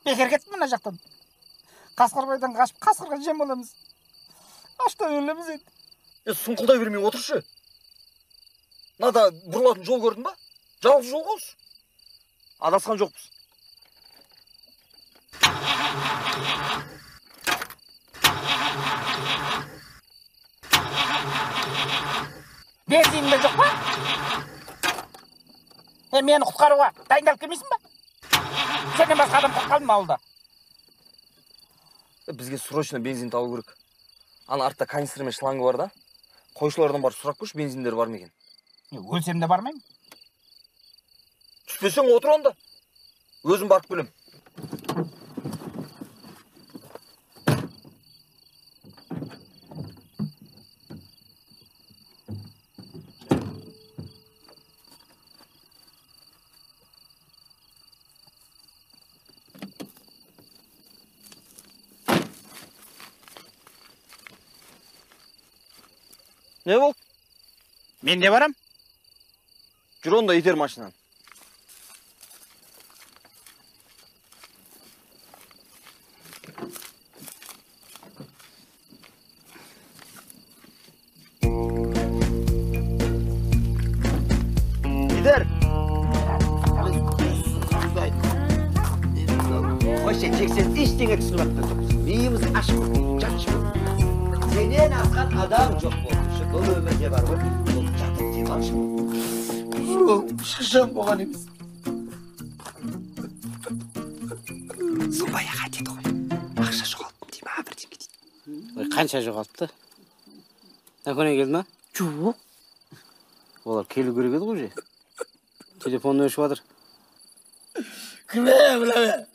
Бекер кеттім мына жақтан. Қасқырбайдан қашып, қасқырға жем боламыз. Аштан өлеміз енді. Сұңқылдай бермей отыршы. Мынада бұрылатын жол көрдің ба? Жалғыз жол ғой. Адасқан жоқпыз. Бензинде жоқ па? Мені құтқаруға дайындалып келмейсің ба? Сенен басқа адам қалды ма ауылда? Бізге срочно бензин табу керек. Ана артта канистр мен шлангы бар да. Қойшылардан барып сұрап көрші, бензиндер бар ма екен? Өлсем де бармаймын. Түспесең отыр онда. Өзім барып келем. Ne болды? Мен де барам. Жүр онда етер машинаны. Gider. Oysa çeksen iştene түсініп жатқан миымыз ашық жатшы. Сенен асқан адам жоқ болмышы. Бұл өмірде бар ғой. Бұл жатып демалшы. Шықшам болған емес. Зубай аға деді ғой. Ақша жоғалттым деймі, бірдеңе дейді. Қанша жоғалтты? Накөне келді ма? Жоқ. Олар келу керек еді ғой же. Телефонын өшіп жатыр. Кірме, білеме.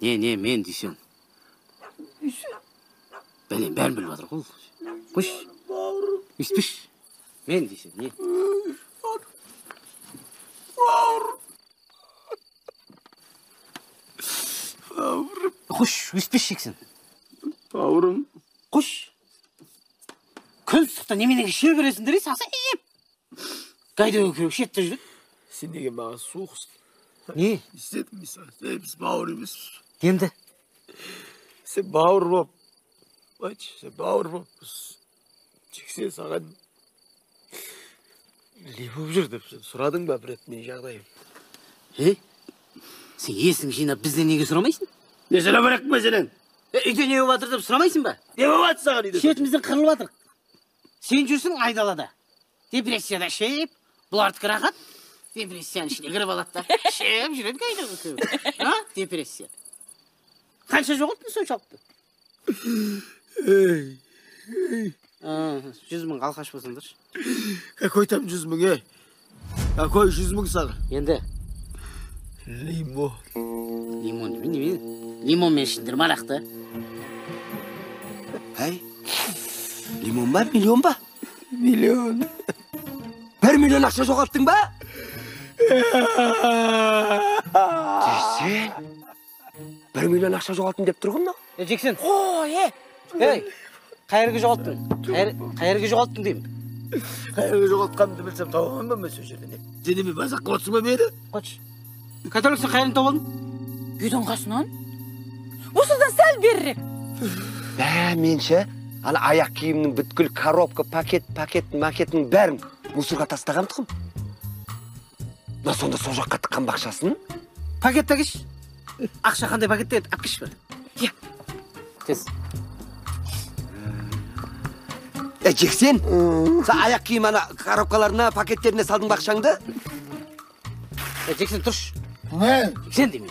Не, мен дейсен. Бәлем бәрін біліп жатыр ғой. Қош. Үспіш. Мен дейсен, не? Қош, үспіш шексін. Бауырым. Қош. Күн сұқта неменеге шер бересіңдер, сақса еп. Қайда өкірек шетті жүрді? Сен деген маған суықсың. Не? Істедім мен саған. Біз бауыр емес. Енді? Сен бауыр боп. Айтшы, сен бауыр боп. Сексен саған не болып жүр деп сұрадың ба бір рет мен жағдайым? Сен есің жинап бізден неге сұрамайсың? Не сұра берек пе сенен? Үйде не болып жатыр деп сұрамайсың ба? Не болып жатыр саған үйде? Шетімізден қырылып жатыр. Сен жүрсің айдалада. Депрессияда шеп, бұлардікі рахат. Депрессияның ішіне кіріп алады да. Шеп жүреді қайда өкеу. Депрессия. Қанша жоғалттың соншалықты? 100 мың алқаш болсаңдаршы. Какой там 100 мың, Какой 100 мың саған? Енді? Лимон. Лимон неме? Лимон мен ішіндір марақты. Лимон ба, миллион ба? Миллион. 1 миллион ақша жоғалттың ба? Жексен. 1 миллион ақша жоғалттың деп тұрғын мынау? Жексен. Қайырғы жоғалттың? Қайырғы жоғалттың деймін. Қайырғы жоғалтқанымды білсем тауған ба мен сол жерден? Сен деме мазақ қылып ба мені? Қош. Католиксің қайырын тауып алдың? Үйдің қасынан? Осыдан сәл берірек. Менше, ана аяқ киімнің бүткіл коробка, макетінің бәрін мусорға тастаған тұқым. Мына сонда сол жаққа тыққан бақшасын? Пакетті әкеш. Ақша қандай пакетті еді, әкеш бір. Е, тез. Жексен, сен аяқ киім ана коробкаларына, пакеттеріне салдың бақшаңды? Жексен, тұрш. Жексен деймін.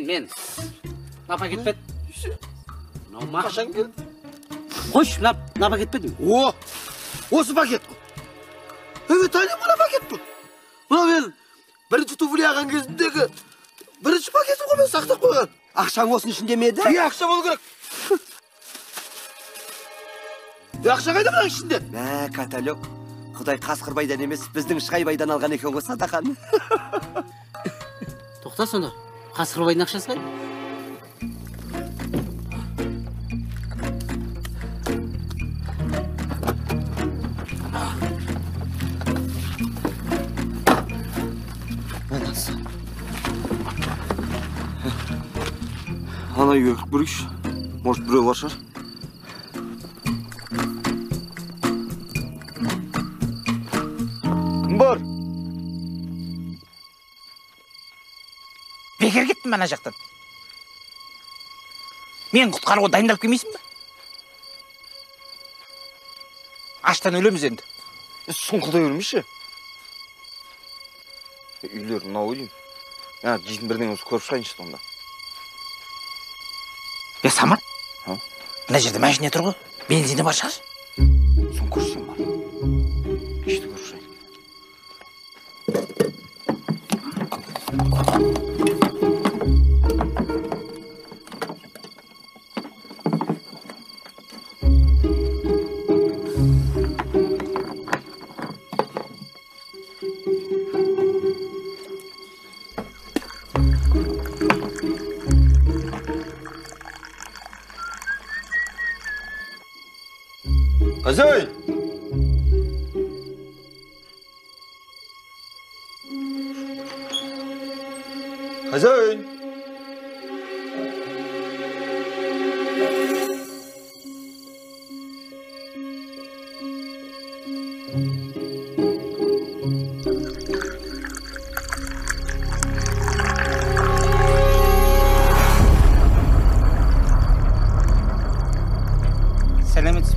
Мен. На пакет бет. Мынау мақшаң кел. Қойш, на пакет бет. О, осы пакет қой. Тәне мұна пакет бұл. Мұна мен бірінші туфли аған кезіндегі бірінші пакеті ғой мен сақтап қойған. Ақшаң осының ішінде ме еді? Ақша болу керек. Ақша қайда мұның ішінде? Каталог. Құдай Қасқырбайдан емес, біздің Шайбайдан алған екен ғой садақаны. Тоқта сонда, Қасқырбайдың ақшасы қайда? Ана үйге кіріп көрейікші. Может, біреу бар шығар. Кім бар? Бекер кеттім ана жақтан. Мен құтқаруға дайындалып келмейсің ба? Аштан өлеміз енді. Сұңқылдай өлмеші. Үйлер мынау ойлайым. Жейтін бірдеңе көріп шығайыншы сонда. Самат, мына жерде машина тұр ғой, бензині бар шығар. Соны көрсем бар. Ішті көріп шығайын. Хозяин! Хозяин! Сәлеметсіз.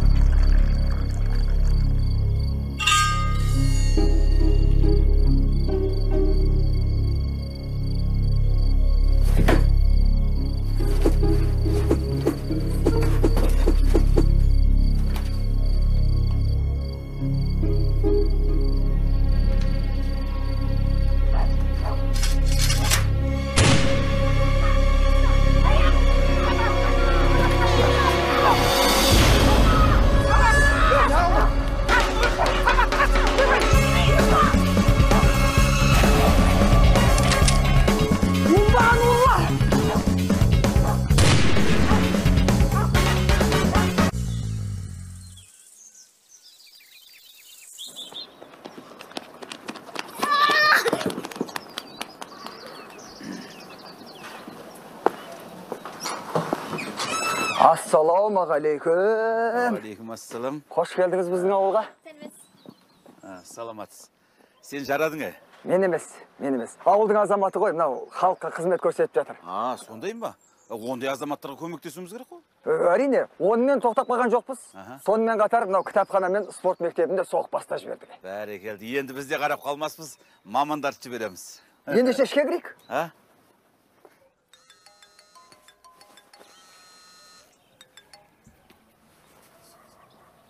Ассалаумағалейкум. Алейкум ассалам. Қош келдіңіз біздің ауылға. Саламатсыз. Сен жарадың ә? Мен емес. Ауылдың азаматы ғой, мынау халыққа қызмет көрсетіп жатыр. Сондайым ба? Ондай азаматтарға көмектесуіміз керек қой? Әрине, онымен тоқтап қалған жоқпыз. Сонымен қатар мынау кітапхана мен спорт мектебінде соғып баста жібердік. Бәрекелді. Енді бізде қарап қалмаспыз, мамандарды жібереміз. Ендеше ішке кірейік.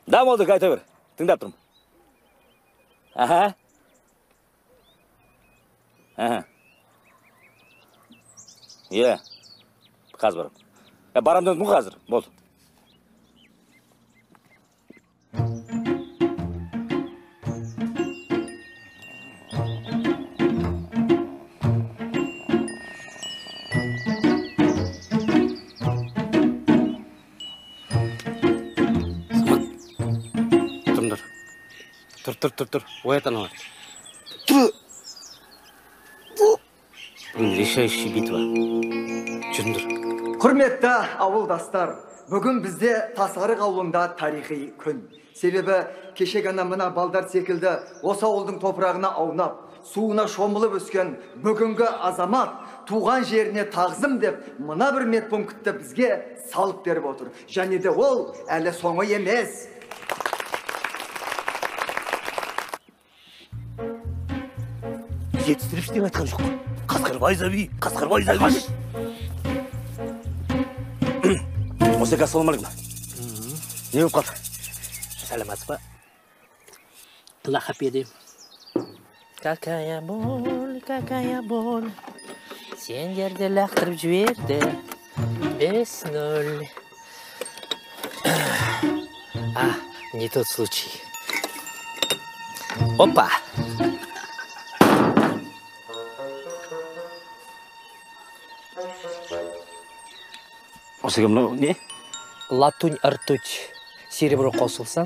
Да, молдық, айта бер. Тыңдап тұрмын. Е, қазір барам. Барамдан мұң қазір, болды. Тұр. Оят анау. Решающий битва. Жүріңдер. Құрметті ауылдастар, бүгін бізде Тасарық ауылында тарихи күн. Себебі кеше ғана мына балдар секілді осы ауылдың топырағына аунап, суына шомылып өскен бүгінгі азамат туған жеріне тағзым деп мына бір медпунктті бізге салып беріп отыр. Және де ол әлі соңы емес. Жетістіріп істеп айтқан жоқ. Қасқарбай заби, Қасқарбай заби. Осека, ассалаумалейкум. Не болып қалды? Сәлематсыз ба? Лақап едім. Какая боль. Сендерді лақтырып жіберді. 5-0. Не тот случай. Опа! Осека, мынау не? Латунь, ртуть, серебро қосылса,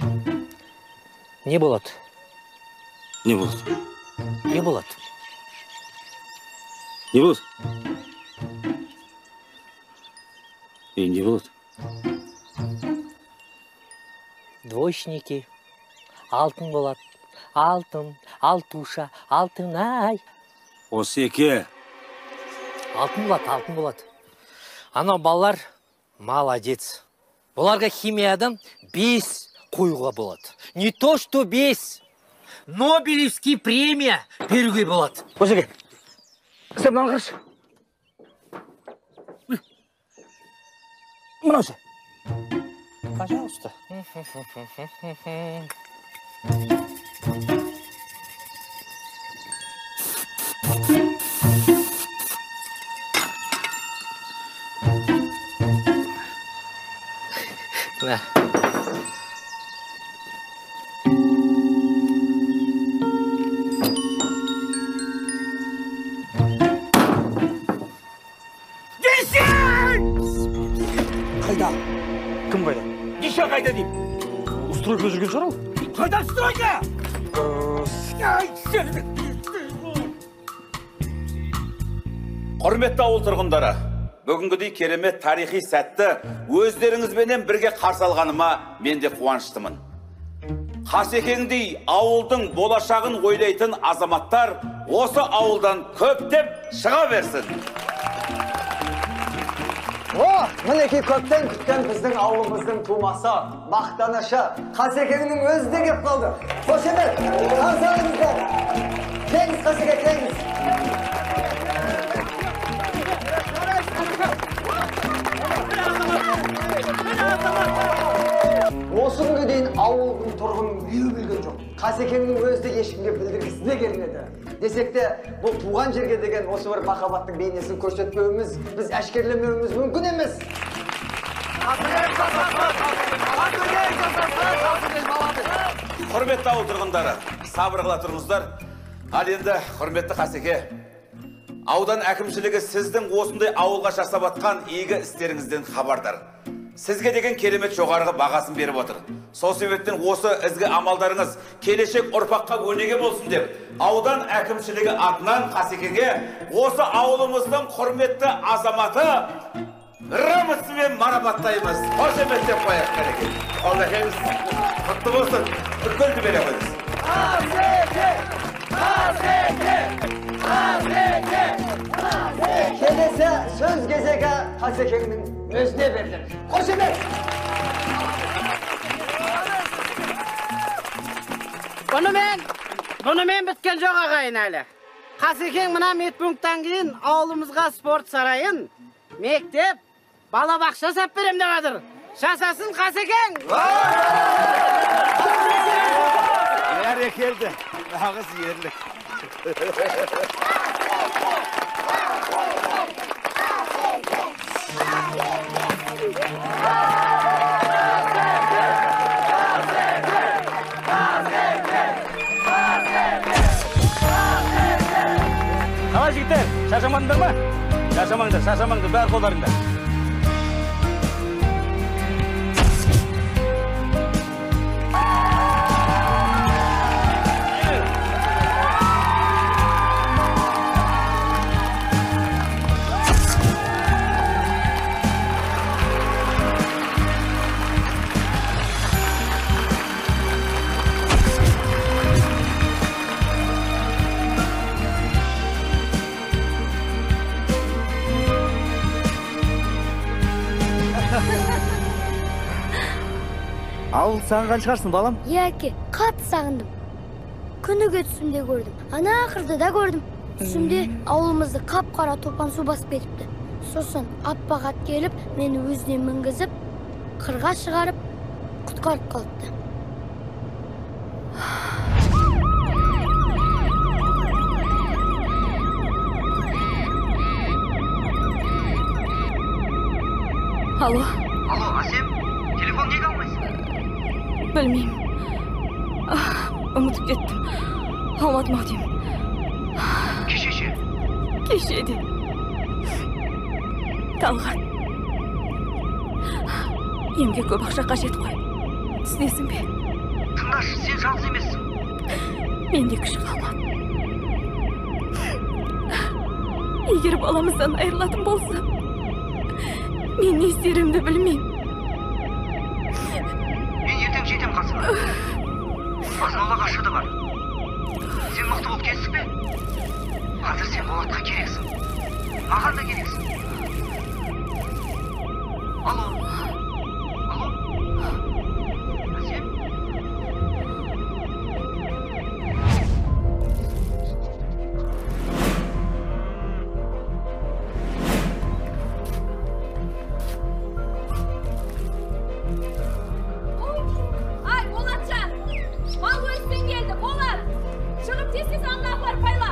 не болады? Не болады? Не болады? Не болады? Не болады? Двоечники, алтын болады. Алтын, алтуша, алтынай. Осеке. Алтын болады. Анау балалар молодец. Бұларға химиядан 5 қоюға болады. Не то, что 5. Нобелевский премия беруге болады. Осеке, сен мынаны қарашы. Мынаушы. Пожалуйста. На. Қайда? Кім қайда? Неше қайда деймін? Устройка жүрген шығар ол? Қайда устройка? Құрметті ауыл тұрғындары, бүгінгідей керемет тарихи сәтті өздеріңізбенен бірге қарсы алғаныма мен де қуаныштымын. Қасекеңдей ауылдың болашағын ойлайтын азаматтар осы ауылдан көптеп шыға берсін. Мінекей көптен күткен біздің ауылымыздың тумасы, мақтанышы, Қасекеңнің өзі де кеп қалды. Қошемет, қарсаңыздар. Келіңіз, Қасеке, келіңіз. Осы күнге дейін ауылдың тұрғынын біреу білген жоқ. Қасекеңнің өзі де ешкімге білдіргісі де келмеді. Десек те, бұл туған жерге деген осы бір махаббаттың бейнесін көрсетпеуіміз, біз әшкерлемеуіміз мүмкін емес. Құрметті ауыл тұрғындары, сабыр қыла тұрыңыздар. Ал енді, құрметті Қасеке, аудан әкімшілігі сіздің осындай ауылға жасап атқан игі істеріңізден хабардар. Сізге деген керемет жоғарғы бағасын беріп отыр. Сол себептен осы ізгі амалдарыңыз келешек ұрпаққа өнеге болсын деп, аудан әкімшілігі атынан Қасекеге осы ауылымыздың құрметті азаматы рәмісімен марапаттаймыз. Қошемет деп қояйық, Қасеке. Қолдақеңіз құтты болсын. Үлкенді бере қойыңыз. Қасеке! Қасеке! Қасеке! Келесі сөз кезегі Қасекеңнің өзіне берді. Қошемет! Бұнымен біткен жоқ ағайын әлі. Қасекең мына медпункттан кейін ауылымызға спорт сарайын, мектеп, балабақша сап берем деп жатыр. Жасасын Қасекең! Бәрекелді. Нағыз ерлік. Қалай жігіттер, шаршамадыңдар ма? Шаршамаңдар, бәрі қолдарыңда. ауыл сағынған шығарсың, балам? Иә, әке, қатты сағындым. Күніге түсімде көрдім. Ана ақырды да көрдім. Түсімде ауылымызды қап-қара топан су басып кетіпті. Сосын аппақ ат келіп, мені өзіне мінгізіп, қырға шығарып, құтқарып қалыпты. Алло. Алло, Асем, телефон неге алмайсың? Білмеймін. Ұмытып кеттім. Алмадым ау деймін. Кеше ше? Кеше де. Талғат. Емге көп ақша қажет қой. Түсінесің бе? Тыңдашы, сен жалғыз емессің. Менде күш қалмады. Егер баламыздан айырылатын болса, мен не істерімді білмеймін. Мен ертең жетем қасыңа. Азын-аулақ ақша да бар. Сен мықты болып кетсің бе? Қазір сен Болатқа керексің. Маған да керексің. Алло. Алло. Асем. Ай, Болатжан! Мал өстен келді, Болат! Шығып тез-тез аңға апарып пайла!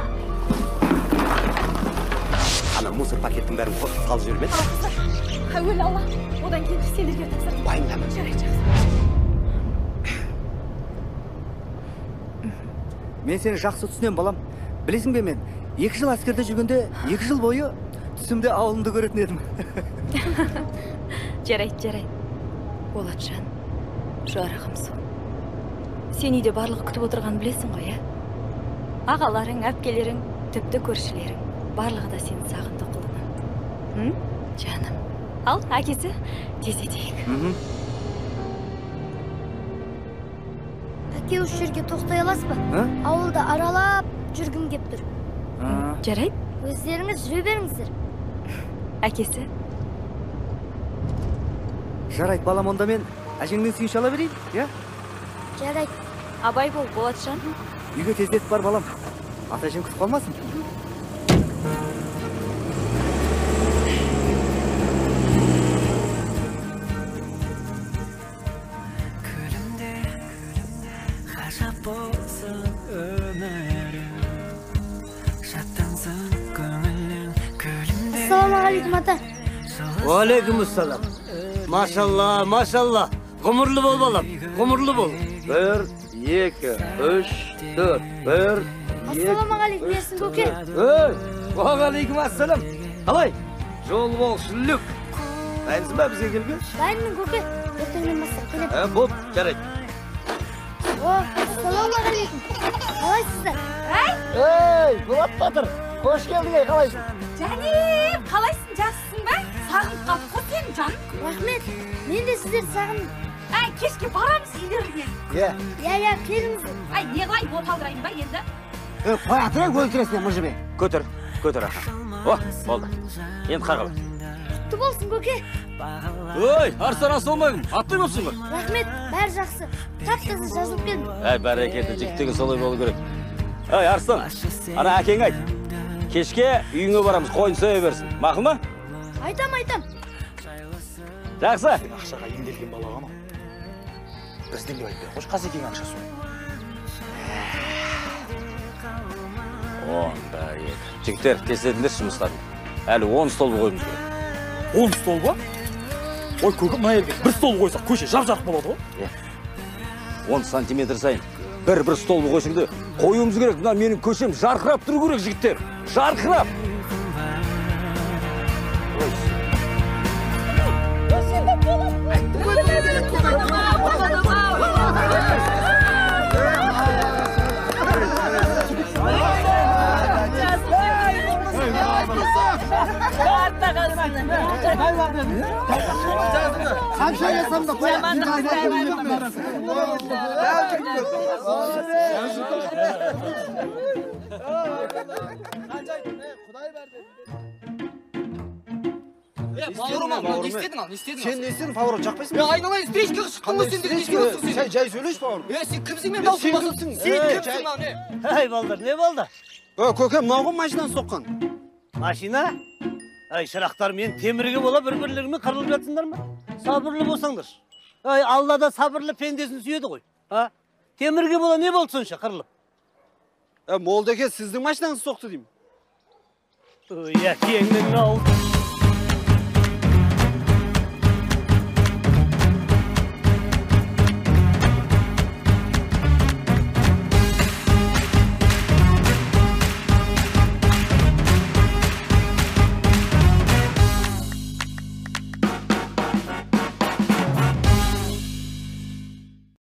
Ана мусор пакеттің бәрін қосып қалып жібермеді. Өлі алла, одан кейін сендерге тапсырдым. Байыңдама. Жарайды, Мен сені жақсы түсінем, балам. Білесің бе, мен 2 жыл әскерде жүргенде 2 жыл бойы түсімде ауылымды көретін едім. Жарайды. Болатжан, жарығым сол. Сен үйде барлығы күтіп отырғанын білесің ғой, ә? Ағаларың, әпкелерің, тіпті көршілерің, барлығы да сені сағынды құлыным. Жаным. Ал, әкесі, тез етейік. Әке, осы жерге тоқтай аласыз ба? Ауылда аралап жүргім кеп тұр. Жарайды. Өздеріңіз жүре беріңіздер. Әкесі. Жарайды, балам, онда мен әжеңнен сүйінші ала берейін, иә? Жарайды. Абай бол, Болатжан. Үйге тездетіп бар, балам. Ата-әжең күтіп қалмасын. Ассалаумағалейкум, ата. Уалейкумассалам. Машалла. Ғұмырлы бол, балам. Ғұмырлы бол. 1, 2, 3, 4. 1, 2. Ассалаумағалейкум, несің көке? Уағалейкум ассалам. Қалай? Жол болсын, люк. Дайынсың ба бізге келген? Дайынмын, көке. Ертеңнен бастап келем. Боп, жарайды. Ассалаумағалейкум. Қалайсыздар? Болат Батыр, қош келдің, қалайсың? Жаным, қалайсың, жақсысың ба? Сағынып қалып қой сен, жаным. Рахмет, мен де сіздерді сағындым. Кешке барамыз үйлеріңе. Иә, келіңіз. Не қылайын, оталдырайын ба енді? Қоя тұрайын, өлтіресіне мұжы бе. Көтер, аха. Болды. Енді қарғал. Құтты болсын, көке. Арыстан асылмаймын. Аттай болсын ғой. Рахмет, бәрі жақсы. Тап-таза жазылып келдім. Бәрекелді, жігіттегі солай болу керек. Арыстан, ана әкең айт. Кешке үйіңе барамыз, қойын соя берсін. Мақыл ма? Айтам. Жақсы. Ақшаға емделген балаға ма? Біздің деп айтпай, қош Қасекең ақша сол. Жігіттер, тезледіңдер жұмыстарын. Әлі 10 столбы қойымыз керек. 10 стол ба? Ой, көкім, мына елге 1 стол қойсақ, көше жап-жарық болады ғой? 10 сантиметр сайын бір столбы қойсыңды қоюымыз керек. Мына менің көшем жарқырап тұру керек, жігіттер. Жарқырап. Қанша жасам да қоя. Не істедің ал, не істедің? Сен не істедің, Павлов, жақпайсың? Айналайын, встречкаға шықтың ғой сен деген не болсын сен? Жай сөйлеш, Павлов. Сен кімсің мен даусың басың? Сен кімсің ал, не? Ей, балдар, не болды? Көке, мынау ғой машинаны соққан. Машина? Ай, шырақтар, мен темірге бола бір-бірлерімен қырылып жатсыңдар ма? Сабырлы болсаңдар. Ай, Алла да сабырлы пендесін сүйеді ғой. Темірге бола не болды сонша қырылып? Молдеке, сіздің машинаңыз соқты деймін. Ой, әкеңнің алдын